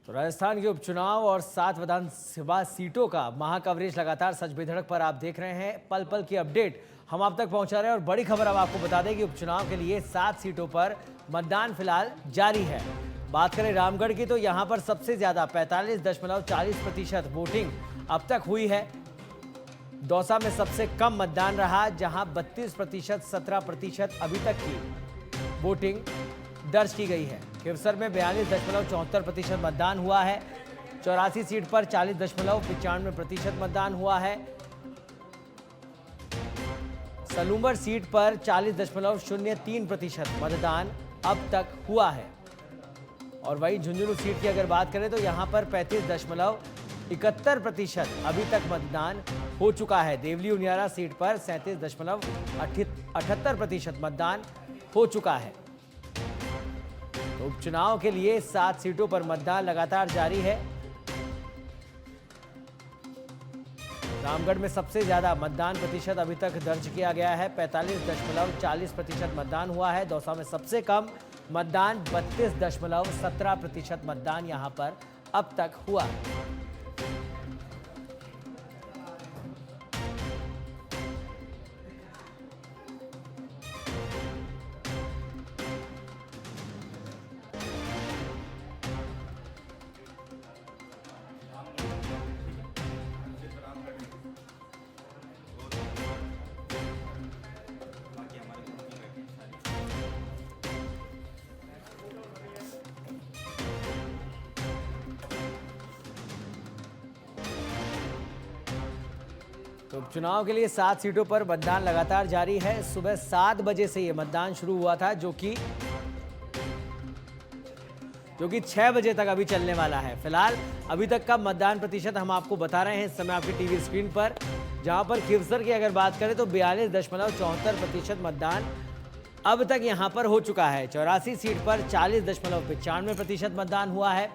तो राजस्थान के उपचुनाव और 7 विधानसभा सीटों का महाकवरेज लगातार सच बेधड़क पर आप देख रहे हैं। पल पल की अपडेट हम आप तक पहुंचा रहे हैं और बड़ी खबर अब आपको बता दें कि उपचुनाव के लिए 7 सीटों पर मतदान फिलहाल जारी है। बात करें रामगढ़ की तो यहां पर सबसे ज्यादा 45.40% वोटिंग अब तक हुई है। दौसा में सबसे कम मतदान रहा, जहां 32%, 17% अभी तक की वोटिंग दर्ज की गई है। खिवसर में 42.74% मतदान हुआ है। 84 सीट पर 40.95% मतदान हुआ है। सलूंबर सीट पर 40.03% मतदान अब तक हुआ है। और वहीं झुंझुनू सीट की अगर बात करें तो यहां पर 35.71% अभी तक मतदान हो चुका है। देवली उनियारा सीट पर 37.78% मतदान हो चुका है। तो उपचुनाव के लिए 7 सीटों पर मतदान लगातार जारी है। रामगढ़ में सबसे ज्यादा मतदान प्रतिशत अभी तक दर्ज किया गया है, 45.40% मतदान हुआ है। दौसा में सबसे कम मतदान 32.17% मतदान यहां पर अब तक हुआ। तो उपचुनाव के लिए 7 सीटों पर मतदान लगातार जारी है। सुबह 7 बजे से यह मतदान शुरू हुआ था, जो कि 6 बजे तक अभी चलने वाला है। फिलहाल अभी तक का मतदान प्रतिशत हम आपको बता रहे हैं इस समय आपकी टीवी स्क्रीन पर, जहां पर खिवसर की अगर बात करें तो 42.74% मतदान अब तक यहां पर हो चुका है। 84 सीट पर 40.95% मतदान हुआ है।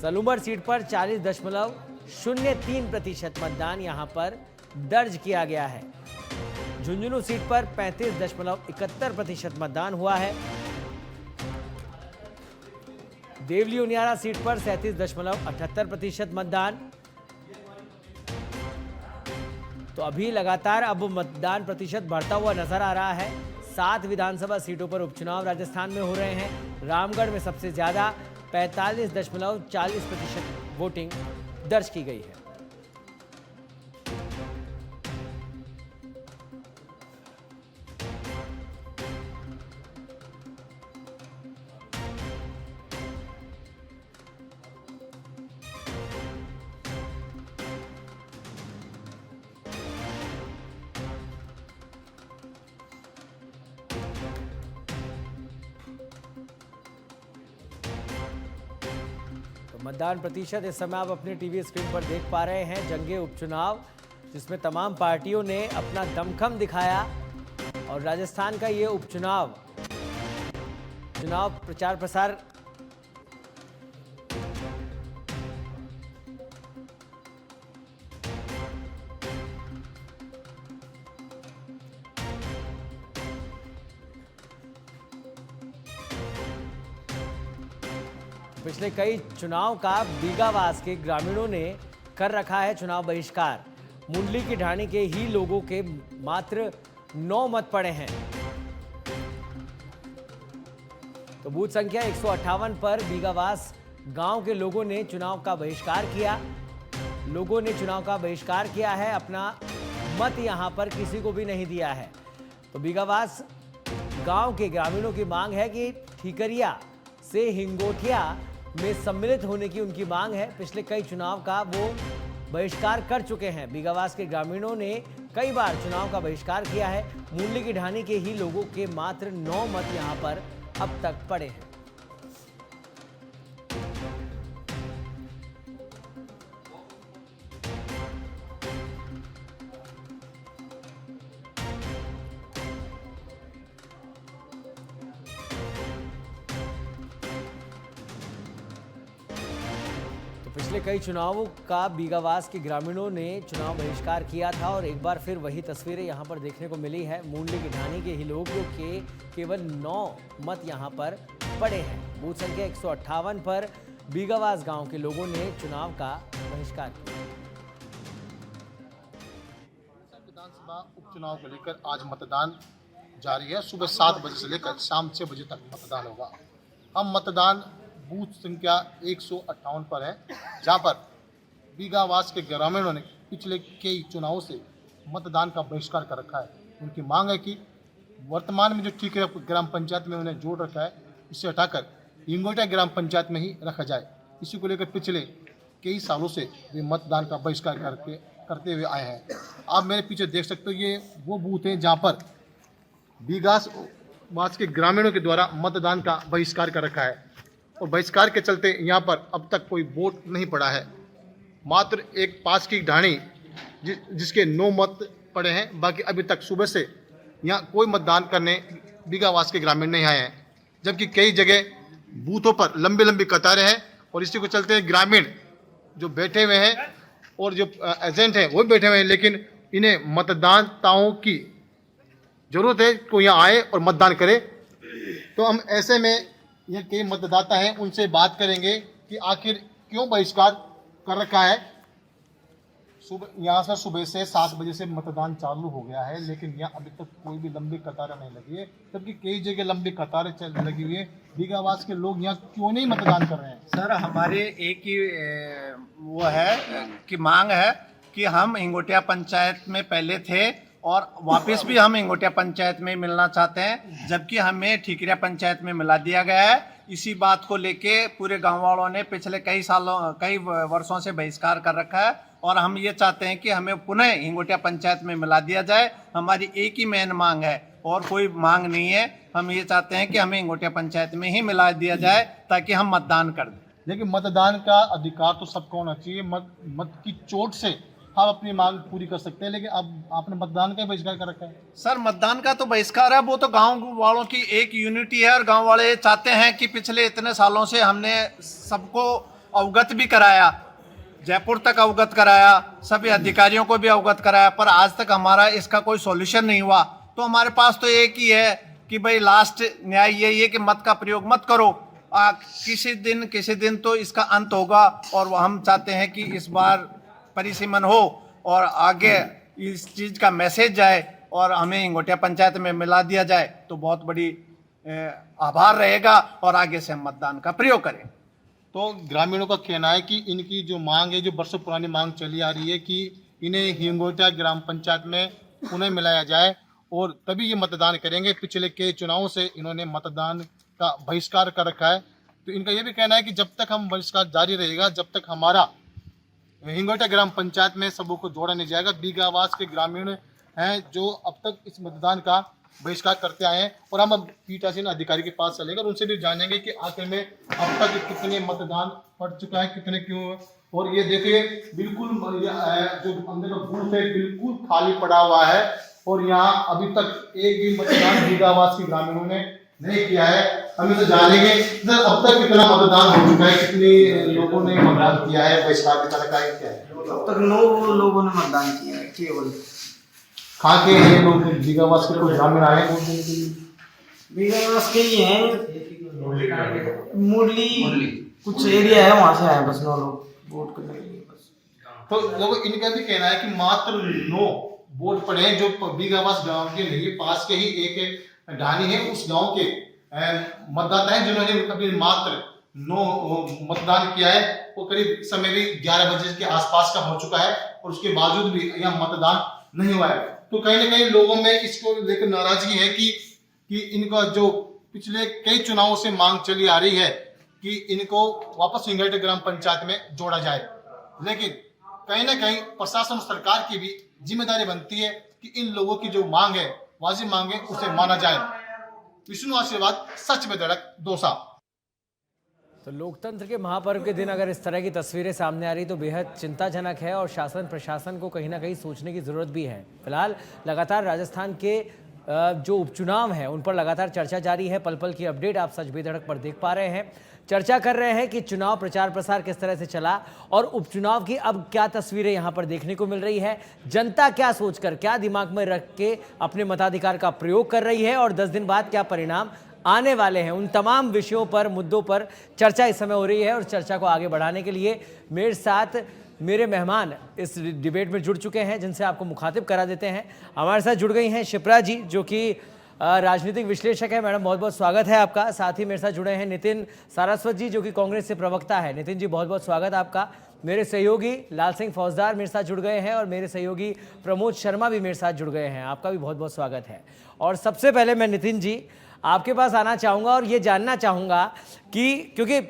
सलूंबर सीट पर 40.03% मतदान यहां पर दर्ज किया गया है। झुंझुनू सीट पर 35.71% मतदान हुआ है। देवली उनियारा सीट पर 37.78% मतदान। तो अभी लगातार अब मतदान प्रतिशत बढ़ता हुआ नजर आ रहा है। 7 विधानसभा सीटों पर उपचुनाव राजस्थान में हो रहे हैं। रामगढ़ में सबसे ज्यादा 45.40% वोटिंग दर्ज की गई है। मतदान प्रतिशत इस समय आप अपनी टीवी स्क्रीन पर देख पा रहे हैं। जंगे उपचुनाव जिसमें तमाम पार्टियों ने अपना दमखम दिखाया और राजस्थान का ये उपचुनाव प्रचार प्रसार पिछले कई चुनाव का बीगावास के ग्रामीणों ने कर रखा है चुनाव बहिष्कार। मुंडली की ढाणी के ही लोगों के मात्र 9 मत पड़े हैं। तो बूथ संख्या 158 पर बीगावास गांव के लोगों ने चुनाव का बहिष्कार किया। लोगों ने चुनाव का बहिष्कार किया है, अपना मत यहां पर किसी को भी नहीं दिया है। तो बीगावास गांव के ग्रामीणों की मांग है कि ठीकरिया से हिंगोठिया में सम्मिलित होने की उनकी मांग है। पिछले कई चुनाव का वो बहिष्कार कर चुके हैं। बीगावास के ग्रामीणों ने कई बार चुनाव का बहिष्कार किया है। मुंडली की ढाणी के ही लोगों के मात्र 9 मत यहां पर अब तक पड़े हैं। पिछले कई चुनावों का बीगावास के ग्रामीणों ने चुनाव बहिष्कार किया था और एक बार फिर वही तस्वीरें यहां पर देखने को मिली है। मूंडली की ढाणी के ही लोगों के केवल 9 मत यहां पर पड़े हैं। बूथ संख्या 158 पर बीगावास गांव के लोगों ने चुनाव का बहिष्कार किया। विधानसभा उपचुनाव को लेकर आज मतदान जारी है। सुबह 7 बजे से लेकर शाम 6 बजे तक मतदान होगा। हम मतदान बूथ संख्या 158 पर है, जहां पर बीगावास के ग्रामीणों ने पिछले कई चुनावों से मतदान का बहिष्कार कर रखा है। उनकी मांग है कि वर्तमान में जो ठीकरे ग्राम पंचायत में उन्हें जोड़ रखा है, इसे हटाकर हिंगोटा ग्राम पंचायत में ही रखा जाए। इसी को लेकर पिछले कई सालों से वे मतदान का बहिष्कार करते हुए आए हैं। आप मेरे पीछे देख सकते हो, ये वो बूथ हैं जहाँ पर बीगावास के ग्रामीणों के द्वारा मतदान का बहिष्कार कर रखा है और बहिष्कार के चलते यहाँ पर अब तक कोई वोट नहीं पड़ा है। मात्र एक पास की ढाणी जिसके 9 मत पड़े हैं, बाकी अभी तक सुबह से यहाँ कोई मतदान करने बीगावास के ग्रामीण नहीं आए हैं, जबकि कई जगह बूथों पर लंबी लंबी कतारें हैं और इसी को चलते ग्रामीण जो बैठे हुए हैं और जो एजेंट हैं वो बैठे हुए हैं, लेकिन इन्हें मतदाताओं की जरूरत है को यहाँ आए और मतदान करे। तो हम ऐसे में ये कई मतदाता हैं, उनसे बात करेंगे कि आखिर क्यों बहिष्कार कर रखा है। यहाँ से सुबह से 7 बजे से मतदान चालू हो गया है, लेकिन यहाँ अभी तक कोई भी लंबी कतारें नहीं लगी है, जबकि कई जगह लंबी कतारें लगी हुई है। बीगावास के लोग यहाँ क्यों नहीं मतदान कर रहे हैं? सर, हमारे एक ही वो है कि मांग है कि हम हिंगोटिया पंचायत में पहले थे और वापस भी हम हिंगोटिया पंचायत में मिलना चाहते हैं, जबकि हमें ठीकरिया पंचायत में मिला दिया गया है। इसी बात को लेके पूरे गांव वालों ने पिछले कई वर्षों से बहिष्कार कर रखा है और हम ये चाहते हैं कि हमें पुनः हिंगोटिया पंचायत में मिला दिया जाए। हमारी एक ही मेन मांग है और कोई मांग नहीं है। हम ये चाहते हैं कि हमें हिंगोटिया पंचायत में ही मिला दिया जाए ताकि हम मतदान कर दें। लेकिन मतदान का अधिकार तो सबको होना चाहिए। मत की चोट से हम अपनी मांग पूरी कर सकते हैं, लेकिन अब आपने मतदान का बहिष्कार कर रखा है। सर, मतदान का तो बहिष्कार है, वो तो गांव वालों की एक यूनिटी है और गांव वाले चाहते हैं कि पिछले इतने सालों से हमने सबको अवगत भी कराया, जयपुर तक अवगत कराया, सभी अधिकारियों को भी अवगत कराया, पर आज तक हमारा इसका कोई सॉल्यूशन नहीं हुआ। तो हमारे पास तो एक ही है कि भाई लास्ट न्याय यही है कि मत का प्रयोग मत करो। किसी दिन तो इसका अंत होगा और हम चाहते हैं कि इस बार परिसीमन हो और आगे इस चीज का मैसेज जाए और हमें हिंगोटिया पंचायत में मिला दिया जाए तो बहुत बड़ी आभार रहेगा और आगे से हम मतदान का प्रयोग करें। तो ग्रामीणों का कहना है कि इनकी जो मांग है, जो बरसों पुरानी मांग चली आ रही है कि इन्हें हिंगोटिया ग्राम पंचायत में पुनः मिलाया जाए और तभी ये मतदान करेंगे। पिछले कई चुनावों से इन्होंने मतदान का बहिष्कार कर रखा है। तो इनका ये भी कहना है कि जब तक हम बहिष्कार जारी रहेगा, जब तक हमारा हिंगोटिया ग्राम पंचायत में सबों को जोड़ा नहीं जाएगा। बीगावास के ग्रामीण हैं जो अब तक इस मतदान का बहिष्कार करते आए हैं और हम अब पीठासीन अधिकारी के पास चलेंगे और उनसे भी जानेंगे कि आखिर में अब तक कितने मतदान पड़ चुका है, कितने क्यों। और ये देखिए, बिल्कुल जो अंदर का बूथ है बिल्कुल खाली पड़ा हुआ है और यहाँ अभी तक एक भी मतदान बीगावास के ग्रामीणों ने नहीं किया है। हम इसे जानेंगे अब तक कितना मतदान हो चुका है, कितने लोगों ने मतदान किया है, बहिष्कार की तरह का क्या है। अब तक 9 लोगों ने मतदान किया है केवल। कहाँ के हैं लोग? बीगावास के कोई ग्रामीण आए हैं? बीगावास के ही हैं, मुरली कुछ एरिया है वहाँ से आए बस 9 लोग वोट करने के लिए बस। तो लोग इनका भी कहना है कि मात्र 9 वोट पड़े हैं, जो बीगावास गांव के नहीं, पास के ही एक ढाणी है, उस गांव के मतदाता हैं जिन्होंने अभी मात्र 9 मतदान किया है। वो करीब समय भी 11 बजे के आसपास का हो चुका है और उसके बावजूद भी यहाँ मतदान नहीं हुआ है। तो कहीं ना कहीं लोगों में इसको लेकर नाराजगी है कि इनका जो पिछले कई चुनावों से मांग चली आ रही है कि इनको वापस हिंगोटिया ग्राम पंचायत में जोड़ा जाए, लेकिन कहीं ना कहीं प्रशासन और सरकार की भी जिम्मेदारी बनती है कि इन लोगों की जो मांग है, वाजिब मांग है, उसे माना जाए। विष्णु आशीर्वाद, सच में धड़क, दौसा। तो लोकतंत्र के महापर्व के दिन अगर इस तरह की तस्वीरें सामने आ रही तो बेहद चिंताजनक है और शासन प्रशासन को कहीं ना कहीं सोचने की जरूरत भी है। फिलहाल लगातार राजस्थान के जो उपचुनाव है उन पर लगातार चर्चा जारी है। पल पल की अपडेट आप सच बेधड़क पर देख पा रहे हैं। चर्चा कर रहे हैं कि चुनाव प्रचार प्रसार किस तरह से चला और उपचुनाव की अब क्या तस्वीरें यहां पर देखने को मिल रही है। जनता क्या सोचकर, क्या दिमाग में रख के अपने मताधिकार का प्रयोग कर रही है और 10 दिन बाद क्या परिणाम आने वाले हैं, उन तमाम विषयों पर, मुद्दों पर चर्चा इस समय हो रही है। और चर्चा को आगे बढ़ाने के लिए मेरे साथ मेरे मेहमान इस डिबेट में जुड़ चुके हैं, जिनसे आपको मुखातिब करा देते हैं। हमारे साथ जुड़ गई हैं शिप्रा जी, जो कि राजनीतिक विश्लेषक है। मैडम, बहुत बहुत स्वागत है आपका। साथ ही मेरे साथ जुड़े हैं नितिन सारस्वत जी, जो कि कांग्रेस से प्रवक्ता है। नितिन जी, बहुत बहुत स्वागत आपका। मेरे सहयोगी लाल सिंह फौजदार मेरे साथ जुड़ गए हैं और मेरे सहयोगी प्रमोद शर्मा भी मेरे साथ जुड़ गए हैं। आपका भी बहुत बहुत स्वागत है। और सबसे पहले मैं नितिन जी आपके पास आना चाहूँगा और ये जानना चाहूँगा कि क्योंकि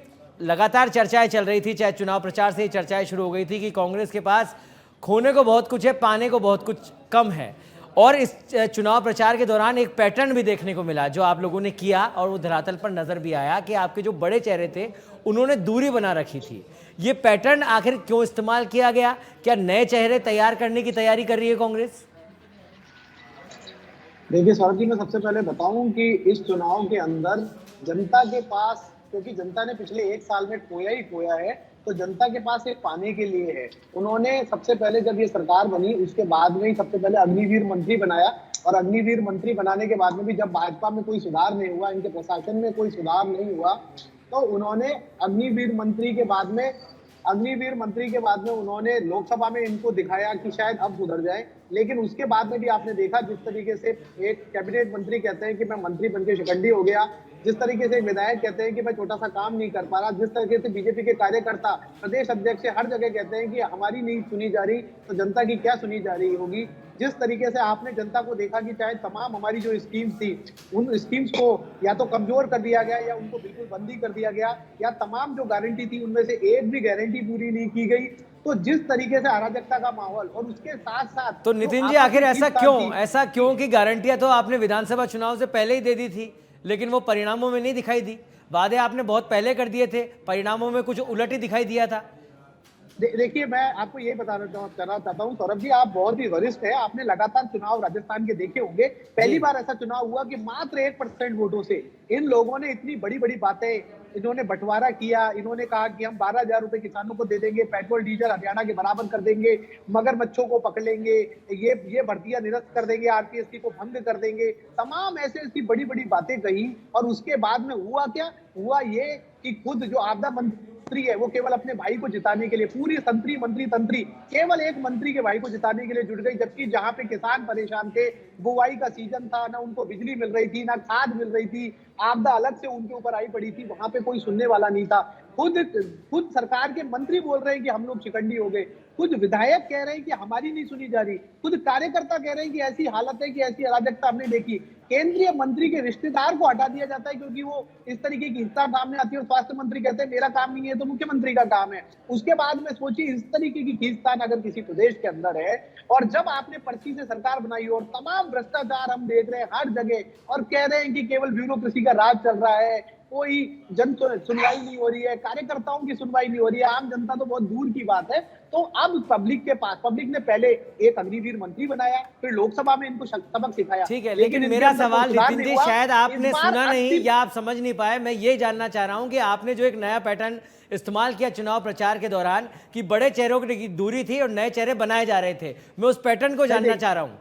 लगातार चर्चाएं चल रही थी, चाहे चुनाव प्रचार से ही चर्चाएं शुरू हो गई थी कि कांग्रेस के पास खोने को बहुत कुछ है, पाने को बहुत कुछ कम है। और इस चुनाव प्रचार के दौरान एक पैटर्न भी देखने को मिला जो आप लोगों ने किया और वो धरातल पर नजर भी आया कि आपके जो बड़े चेहरे थे उन्होंने दूरी बना रखी थी। ये पैटर्न आखिर क्यों इस्तेमाल किया गया? क्या नए चेहरे तैयार करने की तैयारी कर रही है कांग्रेस? देखिए सौरभ जी, मैं सबसे पहले बताऊं कि इस चुनाव के अंदर जनता के पास, क्योंकि जनता ने पिछले 1 साल में खोया ही खोया है, तो जनता के पास एक पाने के लिए है। उन्होंने सबसे पहले जब ये सरकार बनी उसके बाद में ही सबसे पहले अग्निवीर मंत्री बनाया और अग्निवीर मंत्री बनाने के बाद में भी जब भाजपा में कोई सुधार नहीं हुआ, इनके प्रशासन में कोई सुधार नहीं हुआ, तो उन्होंने अग्निवीर मंत्री के बाद में उन्होंने लोकसभा में इनको दिखाया कि शायद अब सुधर जाए। लेकिन उसके बाद में भी आपने देखा जिस तरीके से एक कैबिनेट मंत्री कहते हैं कि मैं मंत्री बनके शिकंडी हो गया, जिस तरीके से विधायक कहते हैं कि मैं छोटा सा काम नहीं कर पा रहा, जिस तरीके से बीजेपी के कार्यकर्ता, प्रदेश अध्यक्ष हर जगह कहते हैं कि हमारी नहीं सुनी जा रही, तो जनता की क्या सुनी जा रही होगी। जिस तरीके से आपने जनता को देखा कि चाहे तमाम हमारी जो स्कीम्स थी उन स्कीम्स को या तो कमजोर कर दिया गया या उनको बिल्कुल बंदी कर दिया गया, या तमाम जो गारंटी थी उनमें से एक भी गारंटी पूरी नहीं की गई। तो जिस तरीके से अराजकता का माहौल और उसके साथ साथ तो नितिन जी आखिर ऐसा क्यों कि गारंटियां तो आपने विधानसभा चुनाव से पहले ही दे दी थी लेकिन वो परिणामों में नहीं दिखाई दी। वादे आपने बहुत पहले कर दिए थे, परिणामों में कुछ उलट ही दिखाई दिया था। देखिए, मैं आपको ये करना चाहता हूँ सौरभ जी, आप बहुत ही वरिष्ठ हैं, आपने लगातार चुनाव राजस्थान के देखे होंगे। पहली बार ऐसा चुनाव हुआ कि मात्र 1% वोटों से इन लोगों ने इतनी बड़ी बड़ी बातें, इन्होंने बंटवारा किया। इन्होंने कहा कि हम 12,000 रुपए किसानों को दे देंगे, पेट्रोल डीजल हरियाणा के बराबर कर देंगे, मगरमच्छों को पकड़ लेंगे, ये भर्तियां निरस्त कर देंगे, आरपीएससी को भंग कर देंगे, तमाम ऐसी बड़ी बड़ी बातें कही। और उसके बाद में हुआ क्या? हुआ ये कि खुद जो आपदा मंत्री है वो केवल अपने भाई को जिताने के लिए, पूरी मंत्री केवल एक मंत्री के भाई को जिताने के लिए जुट गई, जबकि जहां पे किसान परेशान थे, बुआई का सीजन था, ना उनको बिजली मिल रही थी, ना खाद मिल रही थी, आपदा अलग से उनके ऊपर आई पड़ी थी, वहां पे कोई सुनने वाला नहीं था। खुद सरकार के मंत्री बोल रहे हैं कि हम लोग शिकंडी हो गए, खुद विधायक कह रहे हैं कि हमारी नहीं सुनी जा रही, खुद कार्यकर्ता कह रहे हैं कि ऐसी हालत है कि ऐसी अराजकता हमने देखी। केंद्रीय मंत्री के रिश्तेदार को हटा दिया जाता है क्योंकि वो इस तरीके की हिंसा सामने आती है, और स्वास्थ्य मंत्री कहते हैं मेरा काम नहीं है, तो मुख्यमंत्री का काम है। उसके बाद में सोचिए इस तरीके की खींचतान अगर किसी प्रदेश के अंदर है, और जब आपने पर्ची से सरकार बनाई और तमाम भ्रष्टाचार हम देख रहे हैं हर जगह, और कह रहे हैं कि केवल ब्यूरोक्रेसी का राज चल रहा है, कोई जन सुनवाई नहीं हो रही है, कार्यकर्ताओं की सुनवाई नहीं हो रही है, आम जनता तो बहुत दूर की बात है। तो अब पब्लिक ने पहले एक अग्निवीर मंत्री बनाया, फिर लोकसभा में इनको सबक सिखाया। ठीक है, लेकिन मेरा सवाल नितिन जी शायद आपने सुना नहीं या आप समझ नहीं पाए। मैं ये जानना चाह रहा हूं कि आपने जो एक नया पैटर्न इस्तेमाल किया चुनाव प्रचार के दौरान कि बड़े चेहरों की दूरी थी और नए चेहरे बनाए जा रहे थे, मैं उस पैटर्न को जानना चाह रहा हूं।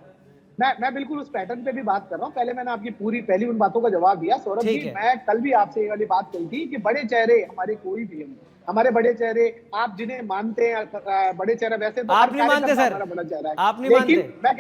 मैं बिल्कुल उस पैटर्न पे भी बात कर रहा हूँ। पहले मैंने आपकी पहली उन बातों का जवाब दिया सौरभ जी। मैं कल भी आपसे ये वाली बात कही थी कि बड़े चेहरे हमारे कोई भी हैं, हमारे बड़े चेहरे आप जिन्हें मानते हैं बड़े चेहरे, वैसे तो आप नहीं मानते सर, बड़ा चेहरा है, आप नहीं मानते। मैं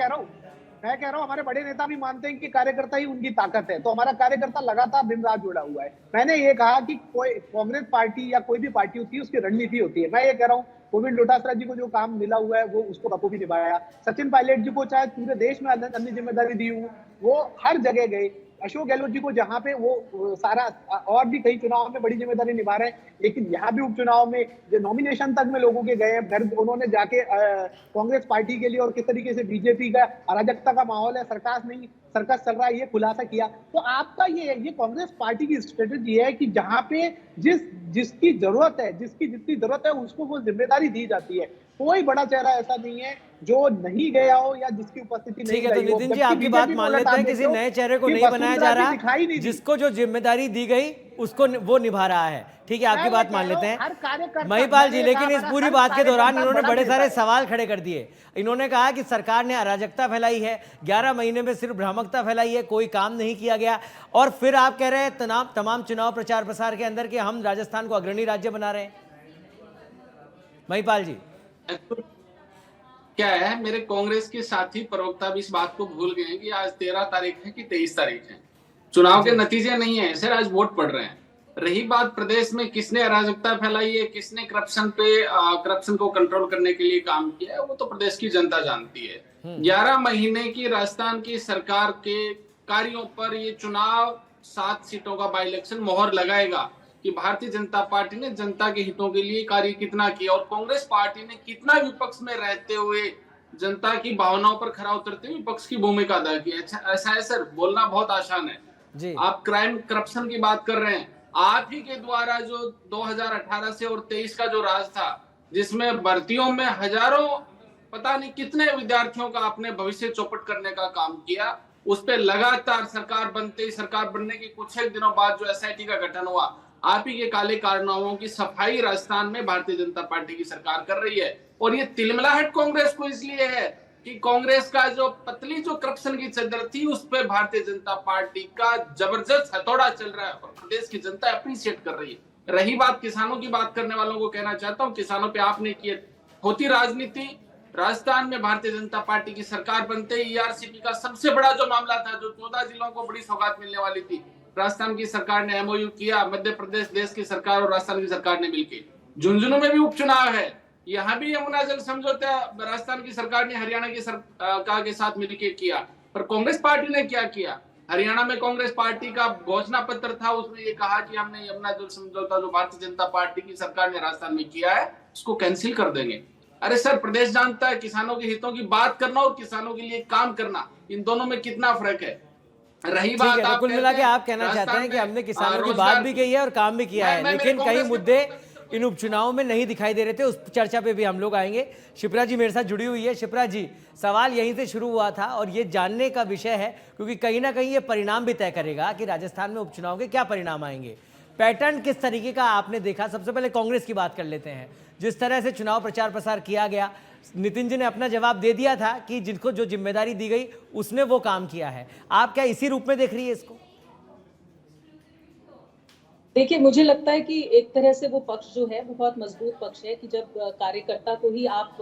कह रहा हूँ हमारे बड़े नेता भी मानते हैं कि कार्यकर्ता ही उनकी ताकत है। तो हमारा कार्यकर्ता लगातार दिन रात जुड़ा हुआ है। मैंने ये कहा कि कोई कांग्रेस पार्टी या कोई भी पार्टी होती है उसकी रणनीति होती है। मैं ये कह रहा हूँ गोविंद डोटासरा जी को जो काम मिला हुआ है वो उसको बखूबी निभाया। सचिन पायलट जी को चाहे पूरे देश में अन्य जिम्मेदारी दी हूँ, वो हर जगह गए। अशोक गहलोत जी को जहां पे वो सारा और भी कई चुनाव में बड़ी जिम्मेदारी निभा रहे हैं, लेकिन यहाँ भी उपचुनाव में जो नॉमिनेशन तक में लोगों के गए हैं, घर उन्होंने जाके कांग्रेस पार्टी के लिए और किस तरीके से बीजेपी का अराजकता का माहौल है, सर्कस चल रहा है, ये खुलासा किया। तो आपका ये कांग्रेस पार्टी की स्ट्रेटेजी है कि जहां पे जिसकी जरूरत है, जिसकी जितनी जरूरत है उसको वो जिम्मेदारी दी जाती है। कोई बड़ा चेहरा ऐसा नहीं है जो नहीं गया हो या जिसकी उपस्थिति नहीं ठीक है, तो रही हो, नितिन जी जबकि आपकी बात बीजेपी मान में लेते उलट हैं, आप किसी देखो नए चेहरे को कि नहीं बनाया जा वसुंधरा की दिखाई रहा, नहीं दी। जिसको जो जिम्मेदारी दी गई उसको वो निभा रहा है। ठीक है, आपकी मैं बात कह मान रहा लेते हूं, हर हैं कार्यकर्ता- महिपाल जी, मैंने लेकिन कहा इस हर पूरी बात के दौरान कार्यकर्ता इन्होंने बड़ा बड़े नेता सारे है। सवाल खड़े कर दिए। इन्होंने कहा कि सरकार ने अराजकता फैलाई है, 11 महीने में सिर्फ भ्रामकता फैलाई है, कोई काम नहीं किया गया, और फिर आप कह रहे हैं तमाम चुनाव प्रचार प्रसार के अंदर कि हम राजस्थान को अग्रणी राज्य बना रहे हैं। महिपाल जी, क्या है, मेरे कांग्रेस के साथी प्रवक्ता भी इस बात को भूल गए हैं कि आज 13 तारीख है कि 23 तारीख है। चुनाव के नतीजे नहीं है सर, आज वोट पड़ रहे हैं। रही बात प्रदेश में किसने अराजकता फैलाई है, किसने करप्शन को कंट्रोल करने के लिए काम किया है, वो तो प्रदेश की जनता जानती है। 11 महीने की राजस्थान की सरकार के कार्यों पर ये चुनाव 7 सीटों का बाई इलेक्शन मोहर लगाएगा कि भारतीय जनता पार्टी ने जनता के हितों के लिए कार्य कितना किया और कांग्रेस पार्टी ने कितना विपक्ष में रहते हुए जनता की भावनाओं पर खरा उतरते हुए विपक्ष की भूमिका अदा की। ऐसा है सर, बोलना बहुत आसान है जी। आप क्राइम करप्शन की बात कर रहे हैं, आप ही के द्वारा जो 2018 से और 23 का जो राज था, जिसमें भर्तियों में हजारों पता नहीं कितने विद्यार्थियों का आपने भविष्य चौपट करने का काम किया, उस पर लगातार सरकार बनने के कुछ एक दिनों बाद जो एसआईटी का गठन हुआ, आप ही के काले कारनामों की सफाई राजस्थान में भारतीय जनता पार्टी की सरकार कर रही है। और ये तिलमिलाहट कांग्रेस को इसलिए है कि कांग्रेस का जो पतली जो करप्शन की चादर थी उस पर भारतीय जनता पार्टी का जबरदस्त हथौड़ा चल रहा है और प्रदेश की जनता अप्रिशिएट कर रही है। रही बात किसानों की, बात करने वालों को कहना चाहता हूं, किसानों पे आपने की होती राजनीति। राजस्थान में भारतीय जनता पार्टी की सरकार बनते ही ईआरसीपी का सबसे बड़ा जो मामला था, जो 14 जिलों को बड़ी सौगात मिलने वाली थी, राजस्थान की सरकार ने एमओयू किया, मध्य प्रदेश देश की सरकार और राजस्थान की सरकार ने मिलकर। झुंझुनू में भी उपचुनाव है, यहाँ भी यमुना जल समझौता राजस्थान की सरकार ने हरियाणा की सरकार के साथ मिलकर किया, पर कांग्रेस पार्टी ने क्या किया? हरियाणा में कांग्रेस पार्टी का घोषणा पत्र था, उसमें ये कहा कि हमने यमुना जल समझौता जो भारतीय जनता पार्टी की सरकार ने राजस्थान में किया है उसको कैंसिल कर देंगे। अरे सर, प्रदेश जानता है किसानों के हितों की बात करना और किसानों के लिए काम करना, इन दोनों में कितना फर्क है। रही बात, तो कुल मिला के आप कहना चाहते हैं कि हमने किसानों की बात भी कही है और काम भी किया है, लेकिन कई मुद्दे इन उपचुनावों में नहीं दिखाई दे रहे थे। उस चर्चा पे भी हम लोग आएंगे। शिप्रा जी मेरे साथ जुड़ी हुई है। शिप्रा जी, सवाल यहीं से शुरू हुआ था और ये जानने का विषय है क्योंकि कहीं ना कहीं ये परिणाम भी तय करेगा कि राजस्थान में उपचुनाव के क्या परिणाम आएंगे। पैटर्न किस तरीके का आपने देखा? सबसे पहले कांग्रेस की बात कर लेते हैं। जिस तरह से चुनाव प्रचार प्रसार किया गया, नितिन जी ने अपना जवाब दे दिया था कि जिनको जो जिम्मेदारी दी गई उसने वो काम किया है। आप क्या इसी रूप में देख रही है इसको? देखिए, मुझे लगता है कि एक तरह से वो पक्ष जो है वो बहुत मजबूत पक्ष है कि जब कार्यकर्ता को ही आप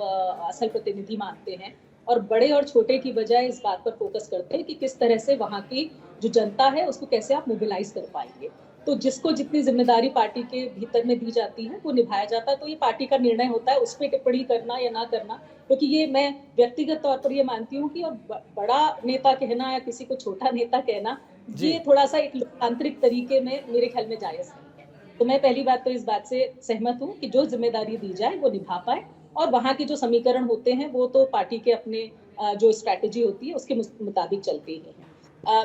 असल प्रतिनिधि मानते हैं और बड़े और छोटे की बजाय इस बात पर फोकस करते हैं कि किस तरह से वहाँ की जो जनता है उसको कैसे आप मोबिलाइज कर पाएंगे। तो जिसको जितनी जिम्मेदारी पार्टी के भीतर में दी जाती है वो निभाया जाता है। तो ये पार्टी का निर्णय होता है उस पर टिप्पणी करना या ना करना, क्योंकि ये मैं व्यक्तिगत तौर पर ये मानती हूँ कि और बड़ा नेता कहना या किसी को छोटा नेता कहना, ये थोड़ा सा एक लोकतांत्रिक तरीके में मेरे ख्याल में जायज नहीं है। तो मैं पहली बात तो इस बात से सहमत हूँ कि जो जिम्मेदारी दी जाए वो निभा पाए और वहाँ के जो समीकरण होते हैं वो तो पार्टी के अपने जो स्ट्रैटेजी होती है उसके मुताबिक चलती है।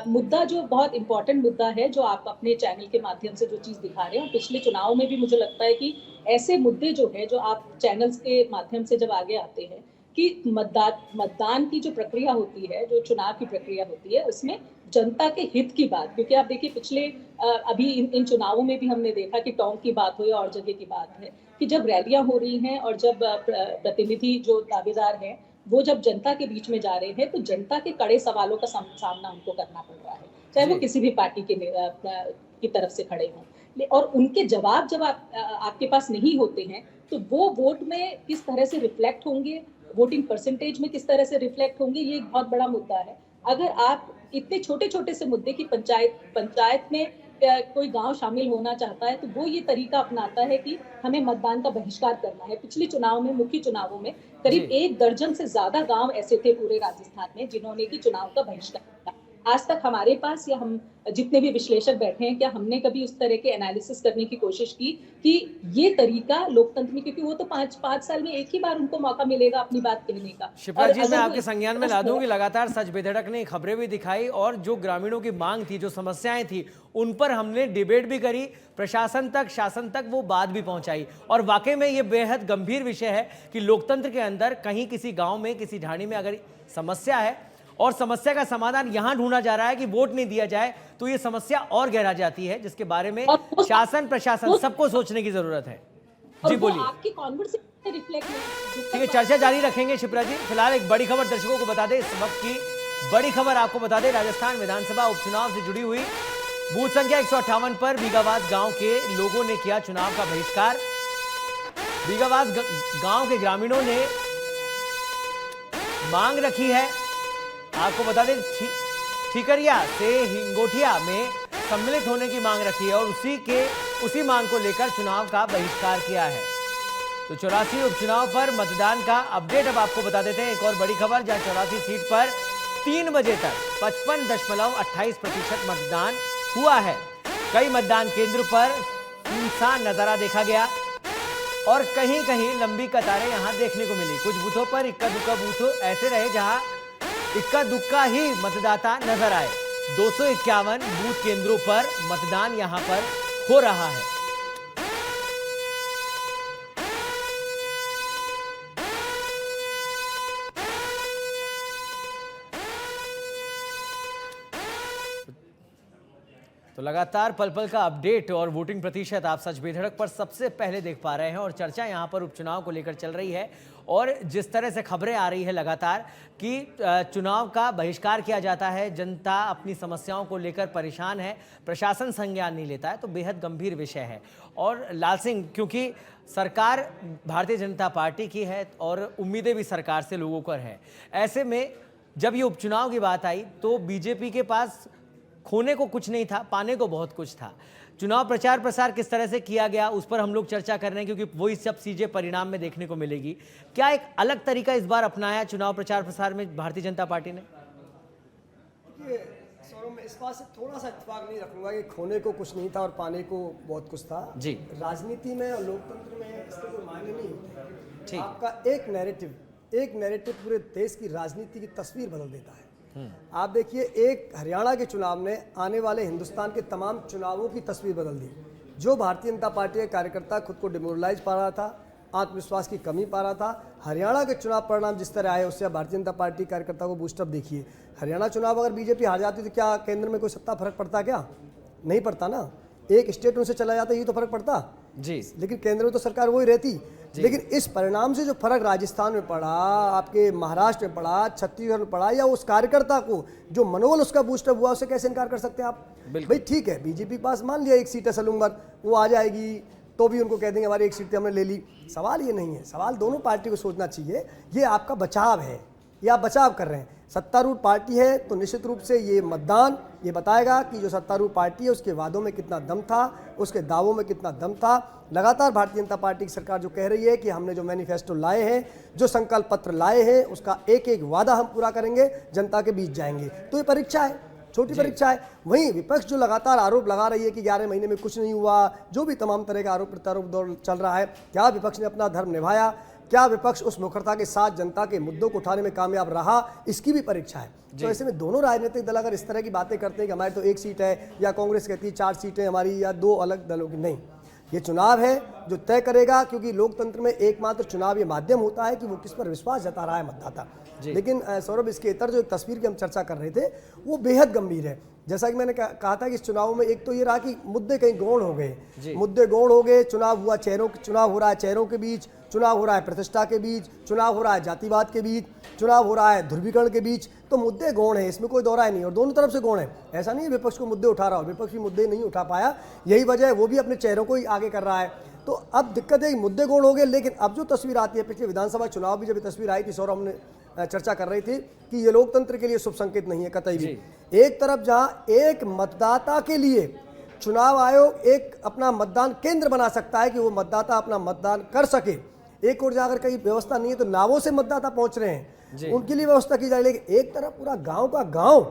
मुद्दा जो बहुत इंपॉर्टेंट मुद्दा है जो आप अपने चैनल के माध्यम से जो चीज़ दिखा रहे हैं, और पिछले चुनाव में भी मुझे लगता है कि ऐसे मुद्दे जो है जो आप चैनल्स के माध्यम से जब आगे आते हैं कि मतदान की जो प्रक्रिया होती है, जो चुनाव की प्रक्रिया होती है, उसमें जनता के हित की बात, क्योंकि आप देखिए पिछले अभी इन चुनावों में भी हमने देखा कि टोंक की बात हो या और जगह की बात है कि जब रैलियां हो रही हैं और जब प्रतिनिधि जो दावेदार हैं वो जब जनता के बीच में जा रहे हैं तो जनता के कड़े सवालों का सामना उनको करना पड़ रहा है, चाहे वो किसी भी पार्टी की तरफ से खड़े हों, और उनके जवाब जब आपके पास नहीं होते हैं तो वो वोट में किस तरह से रिफ्लेक्ट होंगे, वोटिंग परसेंटेज में किस तरह से रिफ्लेक्ट होंगे, ये एक बहुत बड़ा मुद्दा है। अगर आप इतने छोटे छोटे से मुद्दे की पंचायत में कोई गांव शामिल होना चाहता है तो वो ये तरीका अपनाता है कि हमें मतदान का बहिष्कार करना है। पिछले चुनाव में, मुख्य चुनावों में करीब 1 दर्जन से ज्यादा गांव ऐसे थे पूरे राजस्थान में जिन्होंने कि चुनाव का बहिष्कार किया। आज तक हमारे पास या हम जितने भी विश्लेषक बैठे हैं, क्या हमने कभी उस तरह के एनालिसिस करने की कोशिश की कि ये तरीका लोकतंत्र में, क्योंकि वो तो पाँच साल में एक ही बार उनको मौका मिलेगा अपनी बात कहने का। शिप्रा और जी, अगर मैं वो आपके संज्ञान में ला दूं कि लगातार सच बेधड़क ने खबरें भी दिखाई और जो ग्रामीणों की मांग थी, जो समस्याएं थी, उन पर हमने डिबेट भी करी, प्रशासन तक, शासन तक वो बात भी पहुंचाई। और वाकई में ये बेहद गंभीर विषय है कि लोकतंत्र के अंदर कहीं किसी गांव में, किसी ढाणी में अगर समस्या है और समस्या का समाधान यहां ढूंढा जा रहा है कि वोट नहीं दिया जाए, तो ये समस्या और गहरा जाती है, जिसके बारे में शासन प्रशासन सबको सोचने की जरूरत है। जी बोलिए। आपकी कॉन्वर्सेशन रिफ्लेक्ट ठीक है, चर्चा जारी रखेंगे शिप्रा जी। फिलहाल एक बड़ी खबर दर्शकों को बता दें, इस वक्त की बड़ी खबर आपको बता दें, राजस्थान विधानसभा उपचुनाव से जुड़ी हुई बूथ संख्या 158 पर बीघावास गांव के लोगों ने किया चुनाव का बहिष्कार। बीघावास गांव के ग्रामीणों ने मांग रखी है, आपको बता दें, ठीकरिया से हिंगोठिया में सम्मिलित होने की मांग रखी है और उसी मांग को लेकर चुनाव का बहिष्कार किया है। तो 84 उपचुनाव पर मतदान का अपडेट अब आपको बता देते हैं। एक और बड़ी खबर, जहां 84 सीट पर 3 बजे तक 55.28% मतदान हुआ है। कई मतदान केंद्र पर सुनसान नजारा देखा गया और कहीं कहीं लंबी कतारें यहां देखने को मिली। कुछ बूथों पर इक्का दुक्का बूथ ऐसे रहे जहां इक्का दुक्का ही मतदाता नजर आए। 251 बूथ केंद्रों पर मतदान यहां पर हो रहा है। तो लगातार पल पल का अपडेट और वोटिंग प्रतिशत आप सच बेधड़क पर सबसे पहले देख पा रहे हैं और चर्चा यहां पर उपचुनाव को लेकर चल रही है और जिस तरह से खबरें आ रही है लगातार कि चुनाव का बहिष्कार किया जाता है, जनता अपनी समस्याओं को लेकर परेशान है, प्रशासन संज्ञान नहीं लेता है, तो बेहद गंभीर विषय है। और लाल सिंह, क्योंकि सरकार भारतीय जनता पार्टी की है और उम्मीदें भी सरकार से लोगों पर है, ऐसे में जब ये उपचुनाव की बात आई तो बीजेपी के पास खोने को कुछ नहीं था, पाने को बहुत कुछ था। चुनाव प्रचार प्रसार किस तरह से किया गया उस पर हम लोग चर्चा कर रहे हैं, क्योंकि वही सब चीजें परिणाम में देखने को मिलेगी। क्या एक अलग तरीका इस बार अपनाया चुनाव प्रचार प्रसार में भारतीय जनता पार्टी ने? सौरभ, मैं इस बात से थोड़ा सा इत्तेफाक नहीं रखूंगा कि खोने को कुछ नहीं था और पाने को बहुत कुछ था। जी, राजनीति में और लोकतंत्र में इसके कोई मायने नहीं होते। ठीक, आपका एक नैरेटिव पूरे देश की राजनीति की तस्वीर बदल देता है। आप देखिए, एक हरियाणा के चुनाव ने आने वाले हिंदुस्तान के तमाम चुनावों की तस्वीर बदल दी। जो भारतीय जनता पार्टी के कार्यकर्ता खुद को डिमोरलाइज पा रहा था, आत्मविश्वास की कमी पा रहा था, हरियाणा के चुनाव परिणाम जिस तरह आए उससे भारतीय जनता पार्टी कार्यकर्ता को बूस्टअप देखिए। हरियाणा चुनाव अगर बीजेपी हार जाती तो क्या केंद्र में कोई सत्ता फर्क पड़ता? क्या नहीं पड़ता ना। एक स्टेट उनसे चला जाता ये तो फर्क पड़ता जी, लेकिन केंद्र में तो सरकार वही रहती। लेकिन इस परिणाम से जो फर्क राजस्थान में पड़ा, आपके महाराष्ट्र में पड़ा, छत्तीसगढ़ में पड़ा, या उस कार्यकर्ता को जो मनोबल उसका बूस्टअप हुआ, उसे कैसे इनकार कर सकते हैं आप? भाई ठीक है, बीजेपी के पास मान लिया एक सीट है सलूंगर, वो आ जाएगी तो भी उनको कह देंगे हमारी एक सीट हमने ले ली। सवाल ये नहीं है, सवाल दोनों पार्टी को सोचना चाहिए, ये आपका बचाव है, ये आप बचाव कर रहे हैं। सत्तारूढ़ पार्टी है तो निश्चित रूप से ये मतदान ये बताएगा कि जो सत्तारूढ़ पार्टी है उसके वादों में कितना दम था, उसके दावों में कितना दम था। लगातार भारतीय जनता पार्टी की सरकार जो कह रही है कि हमने जो मैनिफेस्टो लाए हैं, जो संकल्प पत्र लाए हैं, उसका एक एक वादा हम पूरा करेंगे, जनता के बीच जाएंगे, तो ये परीक्षा है, छोटी परीक्षा है। वहीं विपक्ष जो लगातार आरोप लगा रही है कि 11 महीने में कुछ नहीं हुआ, जो भी तमाम तरह का आरोप प्रत्यारोप दौर चल रहा है, क्या विपक्ष ने अपना धर्म निभाया? क्या विपक्ष उस मुखरता के साथ जनता के मुद्दों को उठाने में कामयाब रहा? इसकी भी परीक्षा है। तो ऐसे में दोनों राजनीतिक दल अगर इस तरह की बातें करते हैं कि हमारी तो एक सीट है, या कांग्रेस कहती है 4 सीटें हमारी, या 2 अलग दलों की, नहीं, ये चुनाव है जो तय करेगा, क्योंकि लोकतंत्र में एकमात्र चुनाव ये माध्यम होता है कि वो किस पर विश्वास जता रहा है मतदाता। लेकिन सौरभ, इसके इतर जो एक तस्वीर की हम चर्चा कर रहे थे वो बेहद गंभीर है। जैसा कि मैंने कहा था कि इस चुनाव में एक तो ये रहा कि मुद्दे कहीं गौण हो गए, मुद्दे गौण हो गए। चुनाव हो रहा है चेहरों के बीच, चुनाव हो रहा है प्रतिष्ठा के बीच, चुनाव हो रहा है जातिवाद के बीच, चुनाव हो रहा है ध्रुवीकरण के बीच। तो मुद्दे गौण है, इसमें कोई दौरा नहीं, और दोनों तरफ से गौण है। ऐसा नहीं है विपक्ष को मुद्दे उठा रहा हो, विपक्ष भी मुद्दे नहीं उठा पाया, यही वजह है वो भी अपने चेहरों को ही आगे कर रहा है। तो अब दिक्कत है कि मुद्दे गौण हो गए, लेकिन अब जो तस्वीर आती है, पिछले विधानसभा चुनाव भी जब ये तस्वीर आई थी, सौरभ, हमने चर्चा कर रही थी कि ये लोकतंत्र के लिए शुभ संकेत नहीं है कतई भी। एक तरफ जहां एक मतदाता के लिए चुनाव आयोग एक अपना मतदान केंद्र बना सकता है कि वो मतदाता अपना मतदान कर सके, एक और जाकर कहीं व्यवस्था नहीं है तो नावों से मतदाता पहुंच रहे हैं, उनके लिए व्यवस्था की जाए। लेकिन एक तरफ पूरा गांव का गांव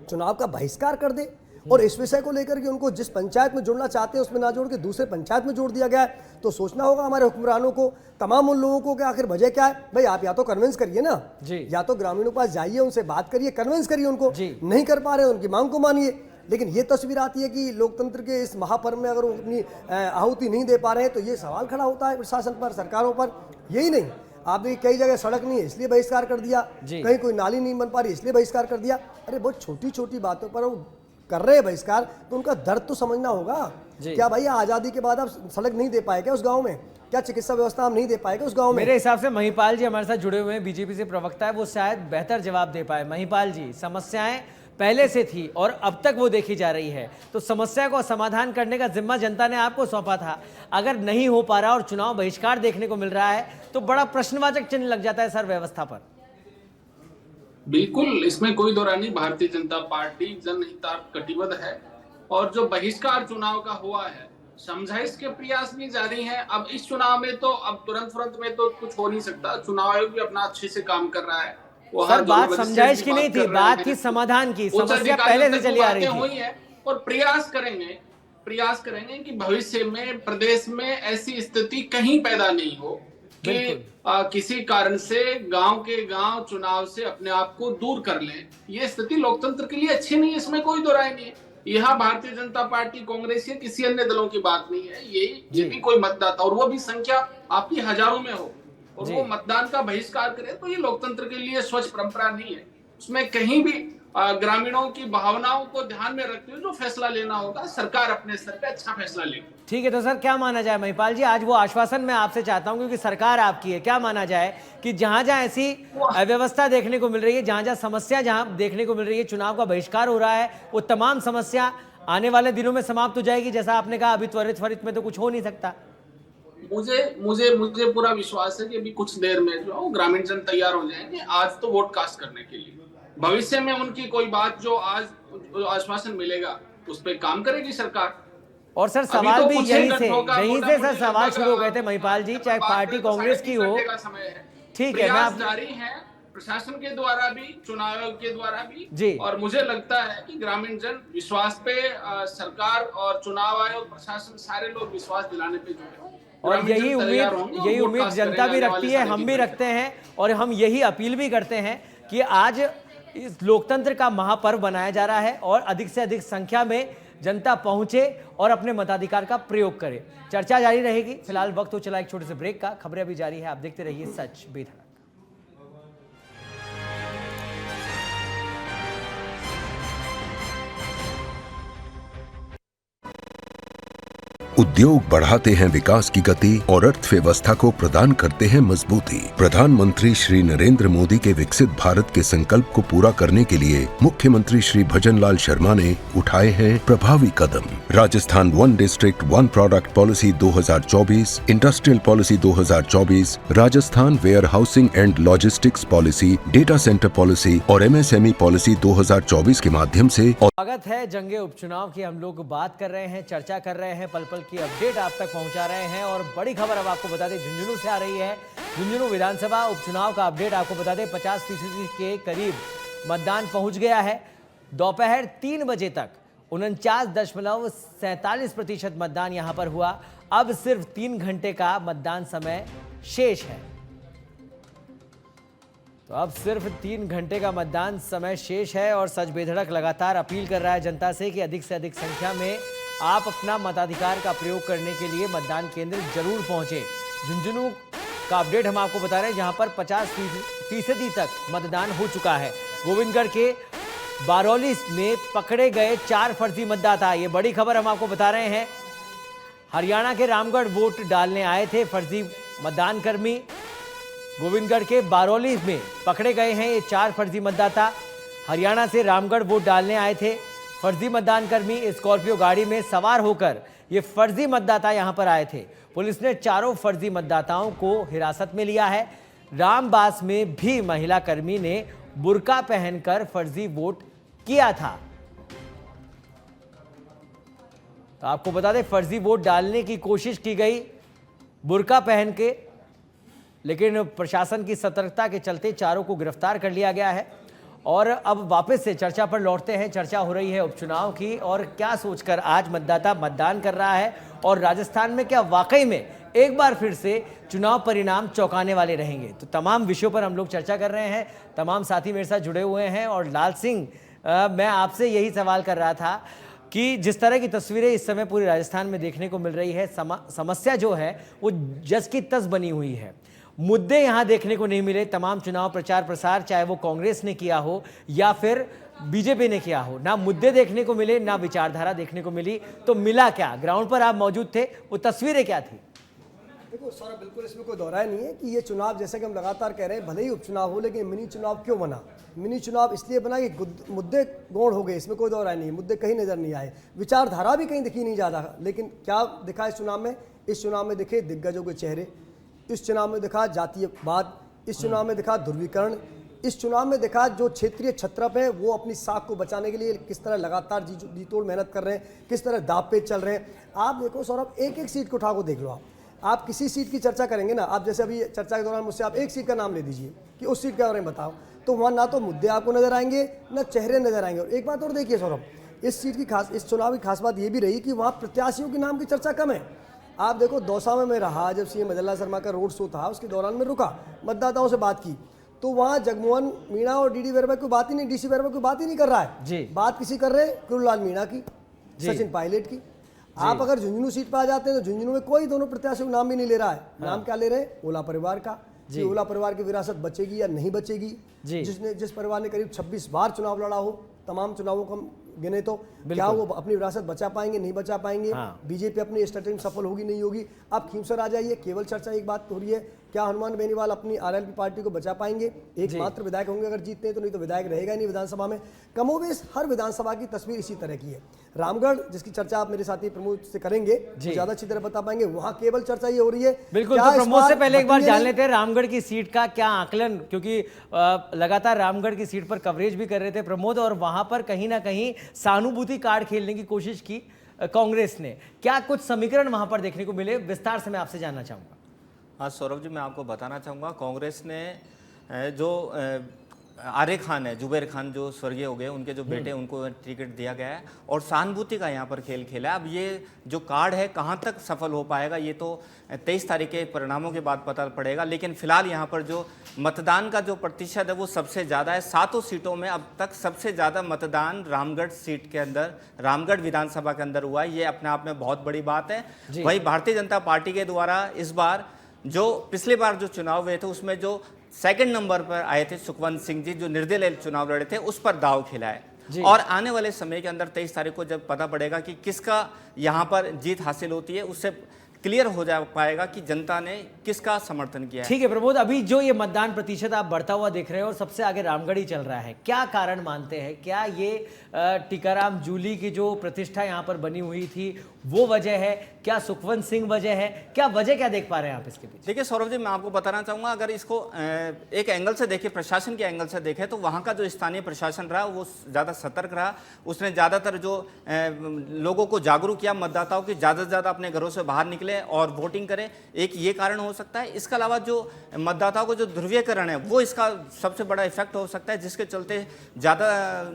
चुनाव का बहिष्कार कर दे और इस विषय को लेकर के उनको जिस पंचायत में जुड़ना चाहते हैं उसमें ना जोड़ के दूसरे पंचायत में जोड़ दिया गया है। तो सोचना होगा हमारे हुक्मरानों को, तमाम उन लोगों को कि आखिर वजह क्या है। भाई आप या तो कन्विंस करिए ना जी, या तो ग्रामीणों के पास जाइए, उनसे बात करिए, कन्विंस करिए उनको, जी। नहीं कर पा रहे हैं उनकी मांग को मानिए। लेकिन ये तस्वीर आती है कि लोकतंत्र के इस महापर्व में अगर वो अपनी आहुति नहीं दे पा रहे हैं तो ये सवाल खड़ा होता है प्रशासन पर, सरकारों पर। यही नहीं, आप देखिए कई जगह सड़क नहीं है इसलिए बहिष्कार कर दिया, कहीं कोई नाली नहीं बन पा रही इसलिए बहिष्कार कर दिया। अरे बहुत छोटी छोटी बातों पर वो कर रहे हैं बहिष्कार, तो उनका दर्द तो समझना होगा। क्या भाई आजादी के बाद आप सड़क नहीं दे पाए क्या उस गांव में? क्या चिकित्सा व्यवस्था हम नहीं दे पाएगा उस गांव में? मेरे हिसाब से महिपाल जी हमारे साथ जुड़े हुए हैं, बीजेपी से प्रवक्ता है, वो शायद बेहतर जवाब दे पाए। महिपाल जी, समस्याएं पहले से थी और अब तक वो देखी जा रही है, तो समस्या को समाधान करने का जिम्मा जनता ने आपको सौंपा था। अगर नहीं हो पा रहा और चुनाव बहिष्कार देखने को मिल रहा है तो बड़ा प्रश्नवाचक चिन्ह लग जाता है सर व्यवस्था पर। बिल्कुल, इसमें कोई दो राय नहीं। भारतीय जनता पार्टी जनहितार्थ कटिबद्ध है और जो बहिष्कार चुनाव का हुआ है, समझाइश के प्रयास भी जारी हैं। अब इस चुनाव में तो अब तुरंत में तो कुछ हो नहीं सकता। चुनाव आयोग भी अपना अच्छे से काम कर रहा है। सर बात समझाइश की नहीं थी, बात की समाधान की। समस्या पहले से चली आ रही हुई है और प्रयास करेंगे कि भविष्य में प्रदेश में ऐसी स्थिति कहीं पैदा नहीं हो कि किसी कारण से गांव के गांव चुनाव से अपने आप को दूर कर लें। ये स्थिति लोकतंत्र के लिए अच्छी नहीं है, इसमें कोई दो राय नहीं है। यहाँ भारतीय जनता पार्टी, कांग्रेस या किसी अन्य दलों की बात नहीं है। ये भी कोई मतदाता और वो भी संख्या आपकी हजारों में हो और वो मतदान का बहिष्कार करे तो ये लोकतंत्र के लिए स्वच्छ परंपरा नहीं है। उसमें कहीं भी ग्रामीणों की भावनाओं को ध्यान में रखते हुए जो फैसला लेना होगा, सरकार अपने स्तर पे अच्छा फैसला लेगी। ठीक है, तो सर क्या माना जाए महिपाल जी? आज वो आश्वासन मैं आपसे चाहता हूं क्योंकि सरकार आपकी है। क्या माना जाए कि जहां जहां ऐसी अव्यवस्था देखने को मिल रही है, जहां जहां समस्या जहां देखने को मिल रही है, चुनाव का बहिष्कार हो रहा है, वो तमाम समस्या आने वाले दिनों में समाप्त हो जाएगी? जैसा आपने कहा अभी त्वरित में तो कुछ हो नहीं सकता। मुझे पूरा विश्वास है कि अभी कुछ देर में जो ग्रामीण जन तैयार हो जाएंगे आज तो वोट कास्ट करने के लिए। भविष्य में उनकी कोई बात जो आज आश्वासन मिलेगा उस पर काम करेगी सरकार। और सर सवाल भी यहीं से सर सवाल शुरू हो गए थे महिपाल जी, चाहे पार्टी कांग्रेस की हो। ठीक है, मैं जारी है प्रशासन के द्वारा भी, चुनाव आयोग के द्वारा भी जी। और मुझे लगता है कि ग्रामीण जन विश्वास पे सरकार और चुनाव आयोग, प्रशासन, सारे लोग विश्वास दिलाने पे जुटे हैं और यही उम्मीद जनता भी रखती है, हम भी रखते हैं और हम यही अपील भी करते हैं कि आज इस लोकतंत्र का महापर्व बनाया जा रहा है और अधिक से अधिक संख्या में जनता पहुंचे और अपने मताधिकार का प्रयोग करे। चर्चा जारी रहेगी। फिलहाल वक्त हो चला एक छोटे से ब्रेक का, खबरें अभी जारी है, आप देखते रहिए सच बेधड़क। उद्योग बढ़ाते हैं विकास की गति और अर्थव्यवस्था को प्रदान करते हैं मजबूती। प्रधानमंत्री श्री नरेंद्र मोदी के विकसित भारत के संकल्प को पूरा करने के लिए मुख्यमंत्री श्री भजनलाल शर्मा ने उठाए हैं प्रभावी कदम। Rajasthan one district one product policy 2024, industrial policy 2024, Rajasthan warehousing and logistics policy, data centre policy और MSME पॉलिसी 2024 के माध्यम से। स्वागत है जंगे उपचुनाव की। हम लोग बात कर रहे हैं, चर्चा कर रहे हैं, पल पल की अपडेट आप तक पहुंचा रहे हैं और बड़ी खबर अब आपको बता दें झुंझुनू से आ रही है। झुंझुनू विधानसभा उपचुनाव का अपडेट आपको बता दें 50% के करीब मतदान पहुंच गया है। दोपहर 3 बजे तक 49.47% मतदान यहां पर हुआ। अब सिर्फ 3 घंटे का मतदान समय शेष है। तो अब सिर्फ 3 घंटे का मतदान समय शेष है और सच बेधड़क लगातार अपील कर रहा है जनता से कि अधिक से अधिक संख्या में आप अपना मताधिकार का प्रयोग करने के लिए मतदान केंद्र जरूर पहुंचे। झुंझुनू का अपडेट हम आपको बता रहे हैं जहां पर 50% तक मतदान हो चुका है। गोविंदगढ़ के बारौली में पकड़े गए 4 फर्जी मतदाता, ये बड़ी खबर हम आपको बता रहे हैं। हरियाणा के रामगढ़ वोट डालने आए थे फर्जी मतदान कर्मी। गोविंदगढ़ के बारौली में पकड़े गए हैं ये 4 फर्जी मतदाता। हरियाणा से रामगढ़ वोट डालने आए थे फर्जी मतदान कर्मी। स्कॉर्पियो गाड़ी में सवार होकर ये फर्जी मतदाता यहां पर आए थे। पुलिस ने चारों फर्जी मतदाताओं को हिरासत में लिया है। रामबास में भी महिला कर्मी ने बुर्का पहनकर फर्जी वोट किया था। तो आपको बता दें फर्जी वोट डालने की कोशिश की गई बुर्का पहन के, लेकिन प्रशासन की सतर्कता के चलते चारों को गिरफ्तार कर लिया गया है और अब वापस से चर्चा पर लौटते हैं। चर्चा हो रही है उपचुनाव की और क्या सोचकर आज मतदाता मतदान कर रहा है, और राजस्थान में क्या वाकई में एक बार फिर से चुनाव परिणाम चौंकाने वाले रहेंगे। तो तमाम विषयों पर हम लोग चर्चा कर रहे हैं। तमाम साथी मेरे साथ जुड़े हुए हैं। और लाल सिंह, मैं आपसे यही सवाल कर रहा था कि जिस तरह की तस्वीरें इस समय पूरे राजस्थान में देखने को मिल रही है, समस्या जो है वो जस की तस बनी हुई है। मुद्दे यहाँ देखने को नहीं मिले। तमाम चुनाव प्रचार प्रसार, चाहे वो कांग्रेस ने किया हो या फिर बीजेपी ने किया हो, ना मुद्दे देखने को मिले, ना विचारधारा देखने को मिली। तो मिला क्या? ग्राउंड पर आप मौजूद थे, वो तस्वीरें क्या थी? देखो सौरभ, बिल्कुल इसमें कोई दोहराय नहीं है कि ये चुनाव, जैसे कि हम लगातार कह रहे हैं, भले ही उपचुनाव हो, लेकिन मिनी चुनाव क्यों बना? मिनी चुनाव इसलिए बना कि मुद्दे गौण हो गए, इसमें कोई दोहराय नहीं है। मुद्दे कहीं नजर नहीं आए, विचारधारा भी कहीं दिखी नहीं ज़्यादा। लेकिन क्या दिखा इस चुनाव में? इस चुनाव में दिखे दिग्गजों के चेहरे, इस चुनाव में दिखा जातीयवाद, इस चुनाव में दिखा ध्रुवीकरण, इस चुनाव में दिखा जो क्षेत्रीय छत्रप है वो अपनी साख को बचाने के लिए किस तरह लगातार जी तोड़ मेहनत कर रहे हैं, किस तरह दाव पेच चल रहे हैं। आप देखो सौरभ, एक एक सीट को उठा को देख लो। आप किसी सीट की चर्चा करेंगे ना, आप जैसे अभी चर्चा के दौरान मुझसे आप एक सीट का नाम ले दीजिए कि उस सीट के बारे में बताओ, तो वहाँ ना तो मुद्दे आपको नजर आएंगे, ना चेहरे नजर आएंगे। और एक बात और देखिए सौरभ, इस सीट की खास, इस चुनाव की खास बात ये भी रही कि वहाँ प्रत्याशियों के नाम की चर्चा कम है। आप देखो दौसा में मैं रहा, जब सीएम भजनलाल शर्मा का रोड शो था, उसके दौरान में रुका, मतदाताओं से बात की, तो वहाँ जगमोहन मीणा और डीडी वेरवा की बात ही नहीं, डीसी वेरवा की बात ही नहीं कर रहा है जी। बात किसी कर रहे हैं गुरुलाल मीणा की, सचिन पायलट की। आप अगर झुंझुनू सीट पर आ जाते हैं तो झुंझुनू में कोई दोनों प्रत्याशियों का नाम भी नहीं ले रहा है। नाम क्या ले रहे हैं? ओला परिवार का। जी, ओला परिवार की विरासत बचेगी या नहीं बचेगी? जिस परिवार ने करीब 26 बार चुनाव लड़ा हो, तमाम चुनावों को गिने, तो क्या वो अपनी विरासत बचा पाएंगे, नहीं बचा पाएंगे? बीजेपी अपनी स्ट्रेटेजी में सफल होगी, नहीं होगी? आप खींवसर आ जाइए, केवल चर्चा एक बात हो रही है, क्या हनुमान बेनीवाल अपनी आरएलपी पार्टी को बचा पाएंगे? एकमात्र विधायक होंगे अगर जीतते हैं, तो नहीं तो विधायक रहेगा नहीं विधानसभा में। कमोबेश हर विधानसभा की तस्वीर इसी तरह की है। रामगढ़, जिसकी चर्चा आप मेरे साथी प्रमोद से करेंगे, ज्यादा अच्छी तरह बता पाएंगे, वहां केवल चर्चा ये हो रही है। बिल्कुल, तो प्रमोद से पहले एक बार जान लेते हैं रामगढ़ की सीट का क्या आकलन, क्योंकि लगातार रामगढ़ की सीट पर कवरेज भी कर रहे थे प्रमोद, और वहां पर कहीं ना कहीं सहानुभूति कार्ड खेलने की कोशिश की कांग्रेस ने। क्या कुछ समीकरण वहां पर देखने को मिले? विस्तार से मैं आपसे जानना चाहूंगा। हाँ सौरभ जी, मैं आपको बताना चाहूँगा, कांग्रेस ने जो आर्य खान है, जुबैर खान जो स्वर्गीय हो गए, उनके जो बेटे, उनको टिकट दिया गया है और सहानुभूति का यहाँ पर खेल खेला है। अब ये जो कार्ड है कहाँ तक सफल हो पाएगा ये तो 23 तारीख के परिणामों के बाद पता पड़ेगा। लेकिन फिलहाल यहाँ पर जो मतदान का जो प्रतिशत है वो सबसे ज़्यादा है। 7 सीटों में अब तक सबसे ज़्यादा मतदान रामगढ़ सीट के अंदर, रामगढ़ विधानसभा के अंदर हुआ है। ये अपने आप में बहुत बड़ी बात है। वही भारतीय जनता पार्टी के द्वारा इस बार, जो पिछले बार जो चुनाव हुए थे उसमें जो सेकंड नंबर पर आए थे सुखवंत सिंह जी, जो निर्दलीय चुनाव लड़े थे, उस पर दाव खेला है। और आने वाले समय के अंदर 23 तारीख को जब पता पड़ेगा कि किसका यहाँ पर जीत हासिल होती है, उससे क्लियर हो जा पाएगा कि जनता ने किसका समर्थन किया है। ठीक है प्रमोद, अभी जो ये मतदान प्रतिशत आप बढ़ता हुआ देख रहे हो और सबसे आगे रामगढ़ ही चल रहा है, क्या कारण मानते हैं? क्या ये टीकाराम जूली की जो प्रतिष्ठा यहाँ पर बनी हुई थी वो वजह है? क्या सुखवंत सिंह वजह है? क्या वजह क्या देख पा रहे हैं आप इसके पीछे? देखिए सौरभ जी, मैं आपको बताना चाहूँगा, अगर इसको एक एंगल से देखें, प्रशासन के एंगल से देखें, तो वहाँ का जो स्थानीय प्रशासन रहा वो ज़्यादा सतर्क रहा। उसने ज़्यादातर जो लोगों को जागरूक किया, मतदाताओं की ज़्यादा से ज़्यादा अपने घरों से बाहर निकले और वोटिंग करें, एक ये कारण हो सकता है। इसके अलावा जो मतदाताओं को जो ध्रुवीकरण है वो इसका सबसे बड़ा इफेक्ट हो सकता है, जिसके चलते ज़्यादा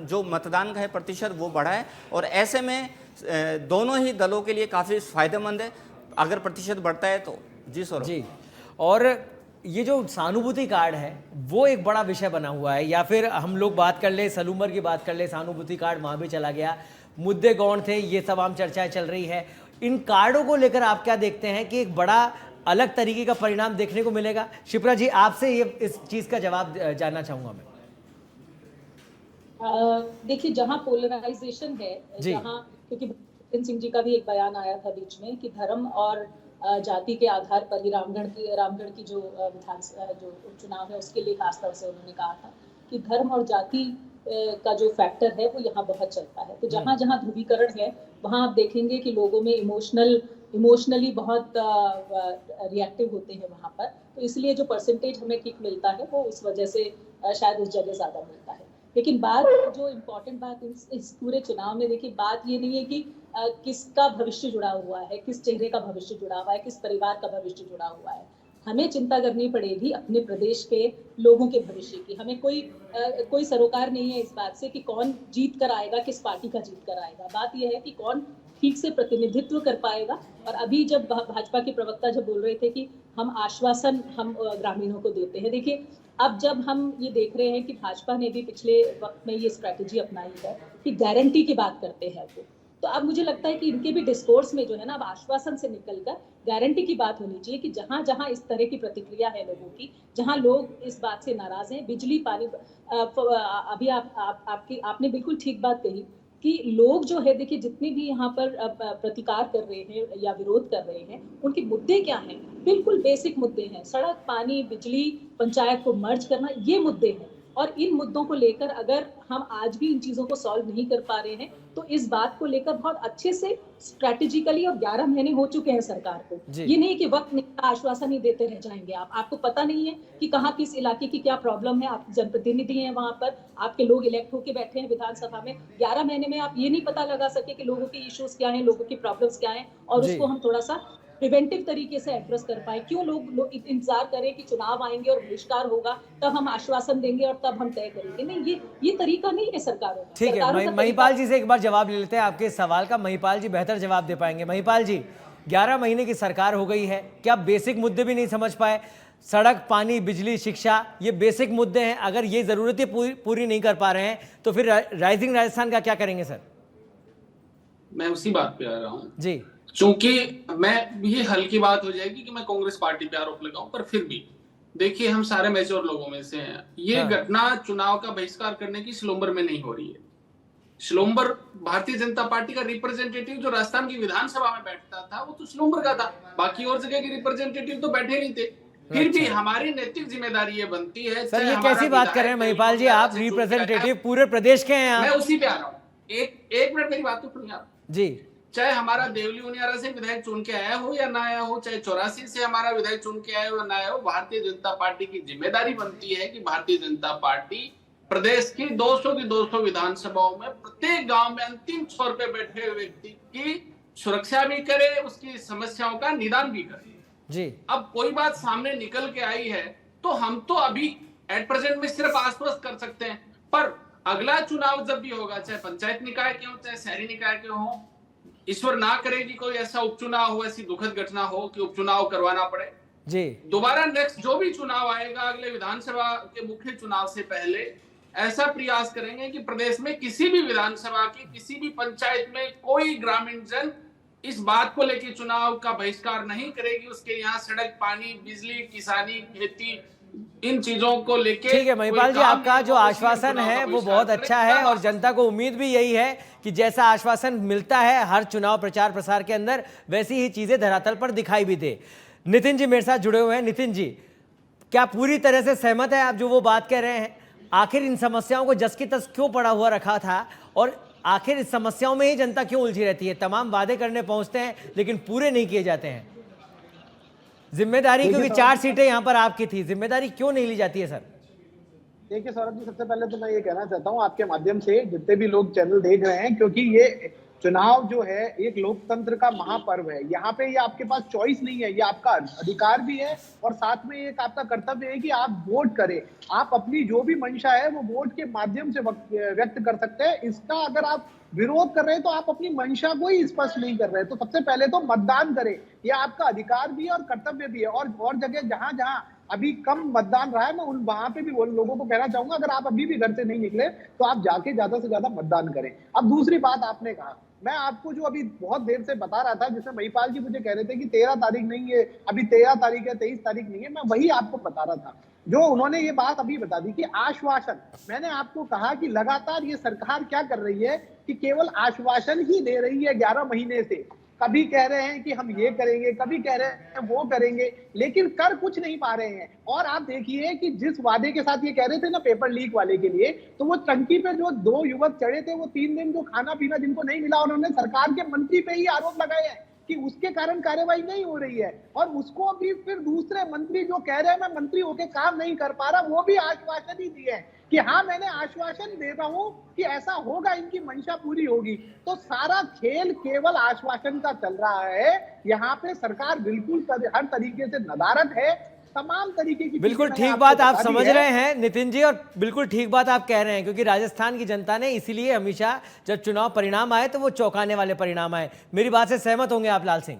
जो मतदान का है प्रतिशत वो बढ़ा है। और ऐसे में दोनों ही दलों के लिए काफ़ी फायदेमंद है अगर प्रतिशत बढ़ता है तो। जी सौरभ जी, और ये जो सहानुभूति कार्ड है वो एक बड़ा विषय बना हुआ है, या फिर हम लोग बात कर ले, सलूमर की बात कर ले, सहानुभूति कार्ड वहाँ भी चला गया, मुद्दे गौण थे, ये तमाम चर्चाएं चल रही है। इन कार्डों को लेकर आप क्या देखते हैं कि एक बड़ा अलग तरीके का परिणाम देखने को मिलेगा? शिप्रा जी, आपसे ये इस चीज़ का जवाब जानना चाहूँगा मैं। देखिए, जहाँ पोलराइजेशन है, जहाँ, क्योंकि भूपेंद्र सिंह जी का भी एक बयान आया था बीच में कि धर्म और जाति के आधार पर ही रामगढ़ की जो उपचुनाव है उसके लिए खासतौर से उन्होंने कहा था कि धर्म और जाति का जो फैक्टर है वो यहाँ बहुत चलता है। तो जहाँ जहाँ ध्रुवीकरण है वहाँ आप देखेंगे कि लोगों में इमोशनली बहुत रिएक्टिव होते हैं वहाँ पर। तो इसलिए जो परसेंटेज हमें किक मिलता है वो उस वजह से शायद उस जगह ज़्यादा मिलता है। लेकिन बात, जो इम्पोर्टेंट बात इस पूरे चुनाव में, देखिए, बात ये नहीं है कि किसका भविष्य जुड़ा हुआ है, किस चेहरे का भविष्य जुड़ा हुआ है, किस परिवार का भविष्य जुड़ा हुआ है। हमें चिंता करनी पड़ेगी अपने प्रदेश के लोगों के भविष्य की। हमें कोई सरोकार नहीं है इस बात से कि कौन जीत कर आएगा, किस पार्टी का जीत कर आएगा। बात यह है कि कौन ठीक से प्रतिनिधित्व कर पाएगा। और अभी जब भाजपा के प्रवक्ता जब बोल रहे थे कि हम आश्वासन हम ग्रामीणों को देते हैं, देखिए अब जब हम ये देख रहे हैं कि भाजपा ने भी पिछले वक्त में ये स्ट्रैटेजी अपनाई है कि गारंटी की बात करते हैं वो, तो अब मुझे लगता है कि इनके भी डिस्कोर्स में जो है ना, अब आश्वासन से निकलकर गारंटी की बात होनी चाहिए कि जहां जहां इस तरह की प्रतिक्रिया है लोगों की, जहां लोग इस बात से नाराज हैं, बिजली पानी, अभी आपने बिल्कुल ठीक बात कही कि लोग जो है, देखिए जितने भी यहाँ पर प्रतिकार कर रहे हैं या विरोध कर रहे हैं, उनके मुद्दे क्या हैं? बिल्कुल बेसिक मुद्दे हैं, सड़क, पानी, बिजली, पंचायत को मर्ज करना, ये मुद्दे हैं। और इन मुद्दों को लेकर अगर हम आज भी इन चीजों को सॉल्व नहीं कर पा रहे हैं, तो इस बात को लेकर बहुत अच्छे से स्ट्रैटेजिकली, और 11 महीने हो चुके हैं सरकार को, ये नहीं कि वक्त नहीं, आश्वासन ही देते रह जाएंगे। आपको पता नहीं है कि कहाँ किस इलाके की क्या प्रॉब्लम है। आप जनप्रतिनिधि हैं, वहां पर आपके लोग इलेक्ट होके बैठे हैं विधानसभा में, 11 महीने में आप ये नहीं पता लगा सके कि लोगों के इश्यूज क्या है, लोगों की प्रॉब्लम्स क्या है, और उसको हम थोड़ा सा प्रिवेंटिव तरीके से एड्रेस कर पाए। क्यों लोग इंतजार करें कि चुनाव आएंगे और बहिष्कार होगा तब हम आश्वासन देंगे और तब हम तय करेंगे? नहीं, ये तरीका नहीं है सरकारों का। ठीक है, महिपाल जी से एक बार जवाब ले लेते हैं आपके सवाल का। महिपाल जी बेहतर जवाब दे पाएंगे। महिपाल जी, 11 महीने की सरकार हो गई है, क्या बेसिक मुद्दे भी नहीं समझ पाए? सड़क, पानी, बिजली, शिक्षा, ये बेसिक मुद्दे हैं। अगर ये जरूरतें पूरी नहीं कर पा रहे हैं तो फिर राइजिंग राजस्थान का क्या करेंगे सर? मैं उसी बात पे आ रहा हूँ जी। चूंकि मैं, ये हल्की बात हो जाएगी कि मैं कांग्रेस पार्टी पे आरोप लगाऊं, पर फिर भी देखिए हम सारे मैच्योर लोगों में से हैं। ये घटना चुनाव का बहिष्कार करने की स्लोम्बर में नहीं हो रही है। स्लोम्बर भारतीय जनता पार्टी का रिप्रेजेंटेटिव जो राजस्थान की विधानसभा में बैठता था वो तो स्लोम्बर का था, बाकी और जगह के रिप्रेजेंटेटिव तो बैठे नहीं थे। फिर भी हमारी नैतिक जिम्मेदारी ये बनती है। सर ये कैसी बात कर रहे हैं महिपाल जी, आप रिप्रेजेंटेटिव पूरे प्रदेश के हैं। मैं उसी पे आ रहा हूँ, एक मिनट मेरी बात तो सुनिए आप जी। चाहे हमारा देवली उनियारा से विधायक चुन के आया हो या ना आया हो, चाहे 84 से हमारा विधायक चुन के आया हो या ना आया हो, भारतीय जनता पार्टी की जिम्मेदारी बनती है कि भारतीय जनता पार्टी प्रदेश की 200 की 200 विधानसभाओं में प्रत्येक गांव में अंतिम छोर पे बैठे हुए व्यक्ति की सुरक्षा भी करे, उसकी समस्याओं का निदान भी करे जी। अब कोई बात सामने निकल के आई है तो हम तो अभी एट प्रेजेंट में सिर्फ आश्वस्त कर सकते हैं, पर अगला चुनाव जब भी होगा, चाहे पंचायत निकाय के हो चाहे शहरी निकाय के हो, ईश्वर ना करे कि कोई ऐसा उपचुनाव हो, ऐसी दुखद घटना हो कि उपचुनाव करवाना पड़े जी। दोबारा नेक्स्ट जो भी चुनाव आएगा अगले विधानसभा के मुख्य चुनाव से पहले ऐसा प्रयास करेंगे कि प्रदेश में किसी भी विधानसभा की किसी भी पंचायत में कोई ग्रामीण जन इस बात को लेकर चुनाव का बहिष्कार नहीं करेगी, उसके यहाँ सड़क, पानी, बिजली, किसानी, खेती, इन चीजों को लेके। ठीक है महिपाल जी, आपका जो आश्वासन है वो बहुत अच्छा है और जनता को उम्मीद भी यही है कि जैसा आश्वासन मिलता है हर चुनाव प्रचार प्रसार के अंदर, वैसी ही चीजें धरातल पर दिखाई भी दे। नितिन जी मेरे साथ जुड़े हुए हैं। नितिन जी, क्या पूरी तरह से सहमत है आप जो वो बात कह रहे हैं? आखिर इन समस्याओं को जस की तस क्यों पड़ा हुआ रखा था और आखिर इस समस्याओं में ही जनता क्यों उलझी रहती है? तमाम वादे करने पहुंचते हैं लेकिन पूरे नहीं किए जाते हैं। जिम्मेदारी, क्योंकि 4 सीटें यहां पर आपकी थी, जिम्मेदारी क्यों नहीं ली जाती है सर? देखिए सौरभ जी, सबसे पहले तो मैं ये कहना चाहता हूँ आपके माध्यम से जितने भी लोग चैनल देख रहे हैं, क्योंकि ये चुनाव जो है एक लोकतंत्र का महापर्व है। यहाँ पे ये आपके पास चॉइस नहीं है, ये आपका अधिकार भी है और साथ में एक आपका कर्तव्य है कि आप वोट करें। आप अपनी जो भी मंशा है वो वोट के माध्यम से व्यक्त कर सकते हैं। इसका अगर आप विरोध कर रहे हैं तो आप अपनी मंशा को ही स्पष्ट नहीं कर रहे हैं। तो सबसे पहले तो मतदान करें, यह आपका अधिकार भी है और कर्तव्य भी है। और जगह जहां जहां अभी कम मतदान रहा है, मैं उन वहां पे भी लोगों को कहना चाहूंगा, अगर आप अभी भी घर से नहीं निकले तो आप जाके ज्यादा से ज्यादा मतदान करें। अब दूसरी बात आपने कहा, मैं आपको जो अभी बहुत देर से बता रहा था, जिसमें महिपाल जी मुझे कह रहे थे कि 13 तारीख नहीं है, अभी 13 तारीख है, 23 तारीख नहीं है, मैं वही आपको बता रहा था जो उन्होंने ये बात अभी बता दी कि आश्वासन। मैंने आपको कहा कि लगातार ये सरकार क्या कर रही है कि केवल आश्वासन ही दे रही है 11 महीने से। कभी कह रहे हैं कि हम ये करेंगे, कभी कह रहे हैं वो करेंगे, लेकिन कर कुछ नहीं पा रहे हैं। और आप देखिए कि जिस वादे के साथ ये कह रहे थे ना पेपर लीक वाले के लिए, तो वो टंकी पे जो 2 युवक चढ़े थे, वो 3 दिन जो खाना पीना जिनको नहीं मिला, उन्होंने सरकार के मंत्री पे ही आरोप लगाए हैं कि उसके कारण कार्यवाही नहीं हो रही है। और उसको भी फिर दूसरे मंत्री जो कह रहे हैं मैं मंत्री होके काम नहीं कर पा रहा, वो भी आश्वासन ही दिए हैं कि हाँ मैंने आश्वासन दे रहा हूं कि ऐसा होगा, इनकी मंशा पूरी होगी। तो सारा खेल केवल आश्वासन का चल रहा है। यहाँ पे सरकार बिल्कुल हर तरीके से नदारद है तमाम तरीके की बिल्कुल चीजें मैंने ठीक आपको बात आप बता दी समझ है। रहे हैं नितिन जी, और बिल्कुल ठीक बात आप कह रहे हैं, क्योंकि राजस्थान की जनता ने इसीलिए हमेशा जब चुनाव परिणाम आए तो वो चौंकाने वाले परिणाम आए। मेरी बात से सहमत होंगे आप लाल सिंह?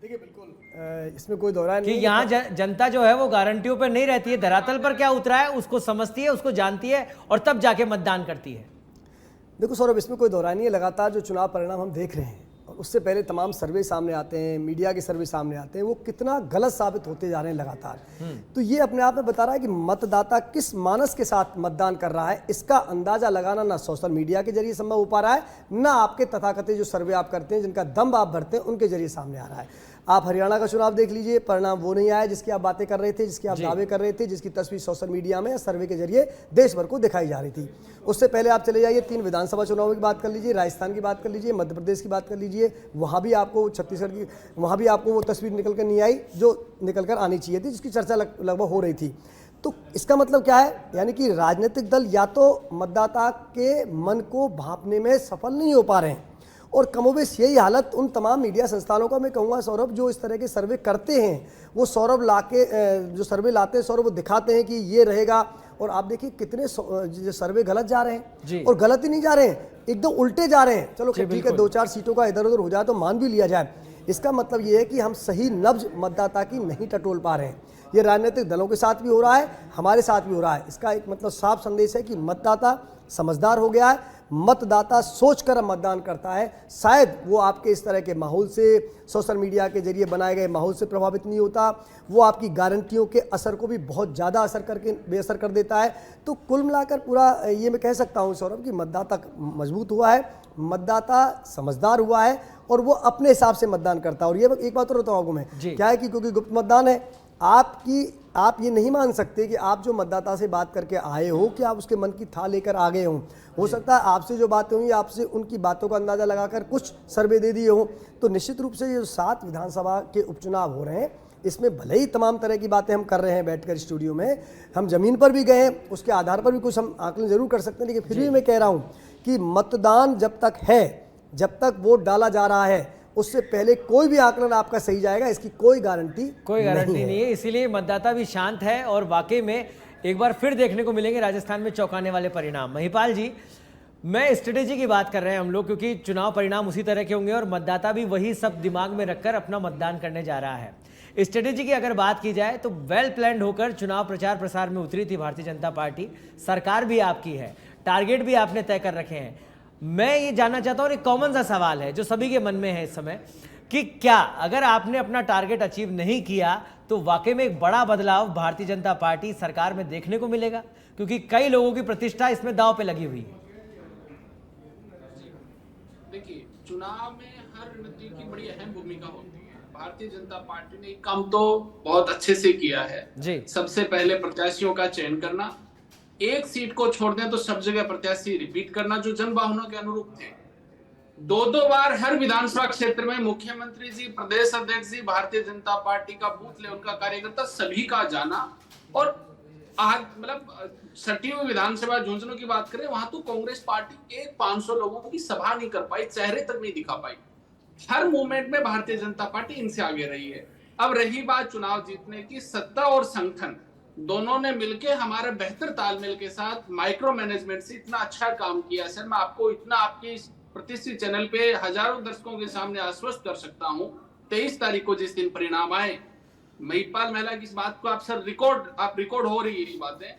देखिए बिल्कुल इसमें कोई दोहराय कि नहीं है यहाँ जनता जो है वो गारंटियों पर नहीं रहती है, धरातल पर क्या उतरा है उसको समझती है, उसको जानती है और तब जाके मतदान करती है। देखो सौरभ, इसमें कोई दोहराय नहीं है। लगातार जो चुनाव परिणाम हम देख रहे हैं और उससे पहले तमाम सर्वे सामने आते हैं, मीडिया के सर्वे सामने आते हैं, वो कितना गलत साबित होते जा रहे हैं लगातार। तो ये अपने आप में बता रहा है कि मतदाता किस मानस के साथ मतदान कर रहा है, इसका अंदाजा लगाना ना सोशल मीडिया के जरिए संभव हो पा रहा है, ना आपके तथाकथित जो सर्वे आप करते हैं, जिनका दम आप भरते हैं, उनके जरिए सामने आ रहा है। आप हरियाणा का चुनाव देख लीजिए, परिणाम वो नहीं आया जिसकी आप बातें कर रहे थे, जिसकी आप दावे कर रहे थे, जिसकी तस्वीर सोशल मीडिया में सर्वे के जरिए देश भर को दिखाई जा रही थी। उससे पहले आप चले जाइए 3 विधानसभा चुनावों की बात कर लीजिए, राजस्थान की बात कर लीजिए, मध्य प्रदेश की बात कर लीजिए, वहाँ भी आपको छत्तीसगढ़ की, वहाँ भी आपको वो तस्वीर निकल कर नहीं आई जो निकल कर आनी चाहिए थी, जिसकी चर्चा लगभग हो रही थी। तो इसका मतलब क्या है, यानी कि राजनीतिक दल या तो मतदाता के मन को भांपने में सफल नहीं हो पा रहे हैं, और कमोबेश यही हालत उन तमाम मीडिया संस्थानों का मैं कहूँगा सौरभ, जो इस तरह के सर्वे करते हैं। वो सौरभ लाके जो सर्वे लाते हैं सौरभ, वो दिखाते हैं कि ये रहेगा, और आप देखिए कितने सर्वे गलत जा रहे हैं, और गलत ही नहीं जा रहे हैं, एकदम उल्टे जा रहे हैं। चलो ठीक है, 2-4 सीटों का इधर उधर हो जाए तो मान भी लिया जाए। इसका मतलब ये है कि हम सही नब्ज मतदाता की नहीं टटोल पा रहे हैं। ये राजनीतिक दलों के साथ भी हो रहा है, हमारे साथ भी हो रहा है। इसका एक मतलब साफ संदेश है कि मतदाता समझदार हो गया है, मतदाता सोचकर मतदान करता है। शायद वो आपके इस तरह के माहौल से, सोशल मीडिया के जरिए बनाए गए माहौल से प्रभावित नहीं होता, वो आपकी गारंटियों के असर को भी बहुत ज़्यादा असर करके बेअसर कर देता है। तो कुल मिलाकर पूरा ये मैं कह सकता हूँ सौरभ कि मतदाता मजबूत हुआ है, मतदाता समझदार हुआ है, और वो अपने हिसाब से मतदान करता है। और ये एक बात और बताऊँ आपको मैं, क्या है कि क्योंकि गुप्त मतदान है, आप ये नहीं मान सकते कि आप जो मतदाता से बात करके आए हो कि आप उसके मन की था लेकर आ गए हो सकता है आपसे जो बातें हुई, आपसे उनकी बातों का अंदाजा लगाकर कुछ सर्वे दे दिए हो। तो निश्चित रूप से ये 7 विधानसभा के उपचुनाव हो रहे हैं, इसमें भले ही तमाम तरह की बातें हम कर रहे हैं बैठकर स्टूडियो में, हम जमीन पर भी गए, उसके आधार पर भी कुछ हम आकलन जरूर कर सकते हैं, लेकिन फिर भी मैं कह रहा हूँ कि मतदान जब तक है, जब तक वोट डाला जा रहा है, उससे पहले कोई भी आकलन आपका सही जाएगा, इसकी कोई गारंटी नहीं है। इसीलिए मतदाता भी शांत है, और वाकई में एक बार फिर देखने को मिलेंगे राजस्थान में चौंकाने वाले परिणाम। महिपाल जी, मैं स्ट्रेटेजी की बात कर रहे हैं हम लोग, क्योंकि चुनाव परिणाम उसी तरह के होंगे और मतदाता भी वही सब दिमाग में रखकर अपना मतदान करने जा रहा है। स्ट्रेटेजी की अगर बात की जाए तो वेल प्लान्ड होकर चुनाव प्रचार प्रसार में उतरी थी भारतीय जनता पार्टी। सरकार भी आपकी है, टारगेट भी आपने तय कर रखे हैं। मैं ये जानना चाहता हूँ, एक कॉमन सा सवाल है जो सभी के मन में है इस समय, कि क्या अगर आपने अपना टारगेट अचीव नहीं किया तो वाकई में एक बड़ा बदलाव भारतीय जनता पार्टी सरकार में देखने को मिलेगा, क्योंकि कई लोगों की प्रतिष्ठा इसमें दांव पे लगी हुई है। देखिए, चुनाव में हर रणनीति की बड़ी अहम भूमिका होती है। भारतीय जनता पार्टी ने काम तो बहुत अच्छे से किया है जी। सबसे पहले प्रत्याशियों का चयन करना, एक सीट को छोड़ दें तो सब जगह प्रत्याशी रिपीट करना जो जनभावना के अनुरूप थे। 2-2 बार हर विधानसभा क्षेत्र में मुख्यमंत्री जी, प्रदेश अध्यक्ष जी, भारतीय जनता पार्टी का बूथ लेवल का कार्यकर्ता सभी का जाना, और आज मतलब सटी हुई विधानसभा झुंझुनू की बात करें, वहां तो कांग्रेस पार्टी 500 लोगों की सभा नहीं कर पाई, चेहरे तक नहीं दिखा पाई। हर मूवमेंट में भारतीय जनता पार्टी इनसे आगे रही है। अब रही बात चुनाव जीतने की, सत्ता और संगठन दोनों ने मिलकर हमारे बेहतर तालमेल के साथ माइक्रो मैनेजमेंट से इतना अच्छा काम किया। सर, मैं आपको इतना आपकी प्रतिष्ठित चैनल पे हजारों दर्शकों के सामने आश्वस्त कर सकता हूं, 23 तारीख को जिस दिन परिणाम आए, महिपाल महिला की इस बात को आप सर रिकॉर्ड हो रही है ये बातें,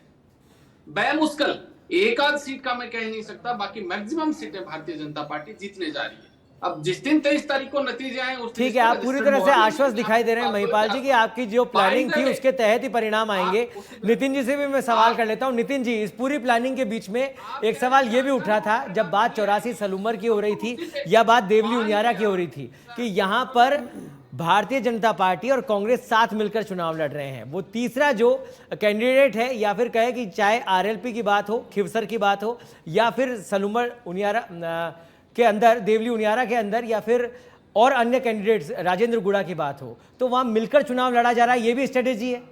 बेमुश्किल एक आध सीट का मैं कह नहीं सकता, बाकी मैक्सिमम सीटें भारतीय जनता पार्टी जीतने जा रही है। अब जिस दिन 23 तारीख को नतीजे आए उस ठीक है, आप पूरी तरह से आश्वस्त दिखाई दे रहे हैं महिपाल जी कि आपकी जो प्लानिंग थी उसके तहत ही परिणाम आएंगे। नितिन जी से भी मैं सवाल कर लेता हूं। नितिन जी, इस पूरी प्लानिंग के बीच में एक सवाल ये भी उठ रहा था, जब बात 84 सलूमर की हो रही थी या बात देवली उनियारा की हो रही थी, कि यहाँ पर भारतीय जनता पार्टी और कांग्रेस साथ मिलकर चुनाव लड़ रहे हैं। वो तीसरा जो कैंडिडेट है, या फिर कहे कि चाहे आरएलपी की बात हो, खिवसर की बात हो, या फिर सलूमर उनियारा के अंदर, देवली उनियारा के अंदर, या फिर और अन्य कैंडिडेट्स राजेंद्र गुड़ा की बात हो, तो वहां मिलकर चुनाव लड़ा जा रहा है, ये भी स्ट्रेटेजी है।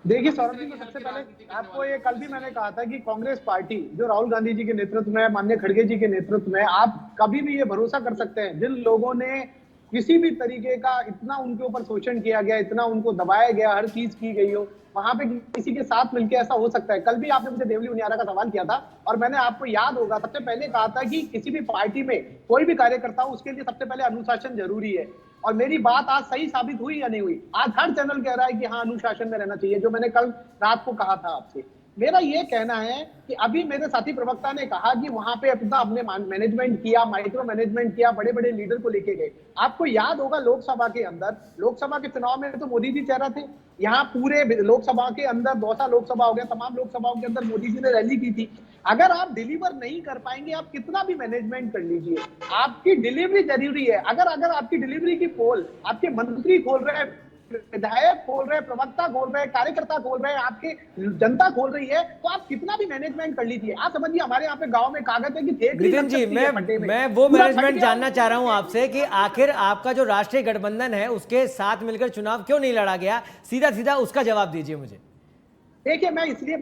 देखिए सौरभ जी, सबसे पहले आपको ये कल भी मैंने कहा था कि कांग्रेस पार्टी जो राहुल गांधी जी के नेतृत्व में, माननीय खड़गे जी के नेतृत्व में, आप कभी भी ये भरोसा कर सकते हैं, जिन लोगों ने किसी भी तरीके का इतना उनके ऊपर शोषण किया गया, इतना उनको दबाया गया, हर चीज की गई हो, वहां पे किसी के साथ मिलकर ऐसा हो सकता है? कल भी आपने मुझे देवली उनियारा का सवाल किया था और मैंने आपको याद होगा सबसे पहले कहा था कि किसी भी पार्टी में कोई भी कार्यकर्ता हो उसके लिए सबसे पहले अनुशासन जरूरी है। और मेरी बात आज सही साबित हुई या नहीं हुई? आज हर चैनल कह रहा है कि हाँ अनुशासन में रहना चाहिए, जो मैंने कल रात को कहा था आपसे। मेरा ये कहना है कि अभी मेरे साथी प्रवक्ता ने कहा कि वहां पे अपना हमने मैनेजमेंट किया, माइक्रो मैनेजमेंट किया, बड़े बड़े लीडर को लेके गए। आपको याद होगा लोकसभा के अंदर, लोकसभा के चुनाव में तो मोदी जी चेहरा थे। यहाँ पूरे लोकसभा के अंदर, दौसा लोकसभा हो गया, तमाम लोकसभाओं के अंदर मोदी जी ने रैली की थी। अगर आप डिलीवर नहीं कर पाएंगे, आप कितना भी मैनेजमेंट कर लीजिए, आपकी डिलीवरी जरूरी है। अगर आपकी डिलीवरी की पोल आपके मंत्री खोल रहे हैं, विधायक खोल रहे हैं, प्रवक्ता खोल रहे हैं, कार्यकर्ता खोल रहे हैं, आपके जनता खोल रही है, तो आप कितना भी मैनेजमेंट कर लीजिए। आप समझिए हमारे यहाँ पे गांव में कागज है कि नितिन जी, मैं वो मैनेजमेंट जानना चाह रहा हूं आपसे कि आखिर आपका जो राष्ट्रीय गठबंधन है उसके साथ मिलकर चुनाव क्यों नहीं लड़ा गया? सीधा सीधा उसका जवाब दीजिए मुझे। देखिए, मैं इसलिए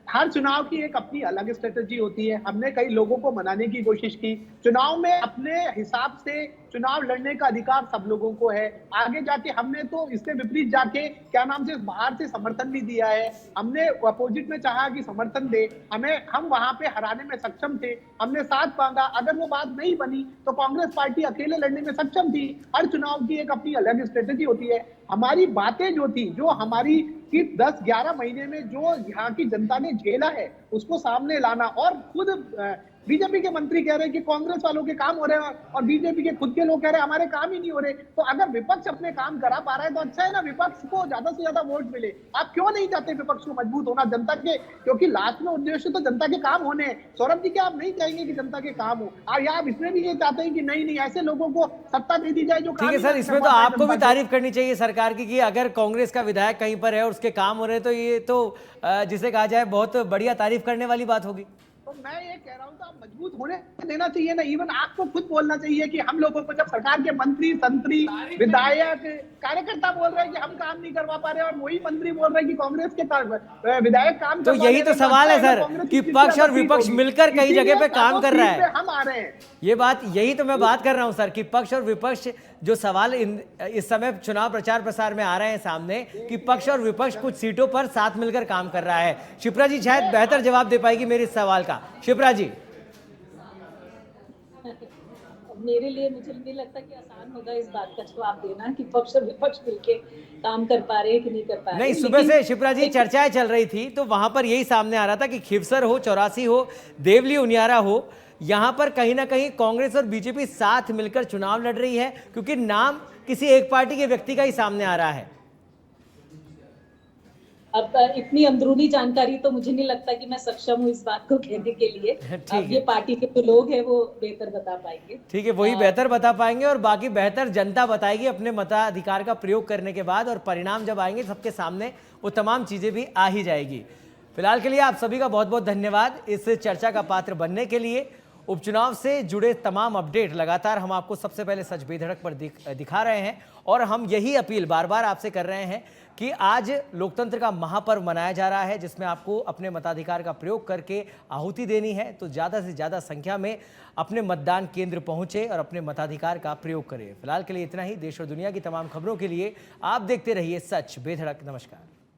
हर चुनाव की एक अपनी अलग स्ट्रेटेजी होती है। हमने कई लोगों को मनाने की कोशिश की। चुनाव में अपने हिसाब से चुनाव लड़ने का अधिकार सब लोगों को है। आगे जाके हमने तो इससे विपरीत जाके क्या नाम से बाहर से समर्थन भी दिया है। हमने अपोजिट में चाहा कि समर्थन दे, हम वहां पे हराने में सक्षम थे, हमने साथ मांगा। अगर वो बात नहीं बनी तो कांग्रेस पार्टी अकेले लड़ने में सक्षम थी। हर चुनाव की एक अपनी अलग स्ट्रेटेजी होती है। हमारी बातें जो थी, जो हमारी कि 10-11 महीने में जो यहाँ की जनता ने झेला है, उसको सामने लाना। और खुद बीजेपी के मंत्री कह रहे हैं कि कांग्रेस वालों के काम हो रहे हैं और बीजेपी के खुद के लोग कह रहे हैं हमारे काम ही नहीं हो रहे। तो अगर विपक्ष अपने काम करा पा रहा है तो अच्छा है ना, विपक्ष को ज्यादा से ज्यादा वोट मिले। आप क्यों नहीं चाहते विपक्ष को मजबूत होना जनता के? क्योंकि लास्ट में उद्देश्य तो जनता के काम होने हैं। सौरभ जी, क्या आप नहीं चाहेंगे कि जनता के काम हो? या आप इसमें भी ये चाहते हैं कि नहीं ऐसे लोगों को सत्ता दे दी जाए जो ठीक है सर, इसमें तो आपको भी तारीफ करनी चाहिए सरकार की कि अगर कांग्रेस का विधायक कहीं पर है और उसके काम हो रहे हैं तो ये तो जिसे कहा जाए बहुत बढ़िया तारीफ करने वाली बात होगी। तो मैं ये कह रहा हूँ, तो आप मजबूत होने देना चाहिए ना। इवन आपको खुद बोलना चाहिए कि हम लोगों को जब सरकार के मंत्री, संतरी, विधायक, कार्यकर्ता बोल रहे हैं कि हम काम नहीं करवा पा रहे और वही मंत्री बोल रहे हैं कि कांग्रेस के विधायक काम तो यही तो सवाल है सर कि पक्ष और विपक्ष मिलकर कई जगह पे काम कर रहा है। हम आ रहे हैं, ये बात, यही तो मैं बात कर रहा हूं सर कि पक्ष और विपक्ष जो सवाल इस समय चुनाव प्रचार प्रसार में आ रहे हैं सामने कि पक्ष और विपक्ष कुछ सीटों पर साथ मिलकर काम कर रहा है। शिप्रा जी शायद बेहतर जवाब दे पाएगी मेरे इस सवाल का। शिप्रा जी, मेरे लिए मुझे नहीं लगता कि आसान होगा इस बात का जवाब देना कि पक्ष और विपक्ष मिलके काम कर पा रहे हैं कि नहीं कर पा रहे। नहीं, सुबह से शिप्रा जी चर्चाएं चल रही थी तो वहां पर यही सामने आ रहा था कि खिवसर हो, चौरासी हो, देवली उनियारा हो, यहां पर कहीं ना कहीं कांग्रेस और बीजेपी साथ मिलकर चुनाव लड़ रही है क्योंकि नाम किसी एक पार्टी के व्यक्ति का ही सामने आ रहा है। अब इतनी अंदरूनी जानकारी तो मुझे नहीं लगता कि मैं सक्षम हूँ इस बात को कहने के लिए। अब ये पार्टी के जो लोग हैं वो बेहतर बता पाएंगे। ठीक है, वही बेहतर बता पाएंगे और बाकी बेहतर जनता बताएगी अपने मताधिकार का प्रयोग करने के बाद, और परिणाम जब आएंगे सबके सामने वो तमाम चीजें भी आ ही जाएगी। फिलहाल के लिए आप सभी का बहुत बहुत धन्यवाद इस चर्चा का पात्र बनने के लिए। उपचुनाव से जुड़े तमाम अपडेट लगातार हम आपको सबसे पहले सच बेधड़क पर दिखा रहे हैं और हम यही अपील बार बार आपसे कर रहे हैं कि आज लोकतंत्र का महापर्व मनाया जा रहा है जिसमें आपको अपने मताधिकार का प्रयोग करके आहुति देनी है। तो ज़्यादा से ज़्यादा संख्या में अपने मतदान केंद्र पहुंचे और अपने मताधिकार का प्रयोग करें। फिलहाल के लिए इतना ही। देश और दुनिया की तमाम खबरों के लिए आप देखते रहिए सच बेधड़क। नमस्कार।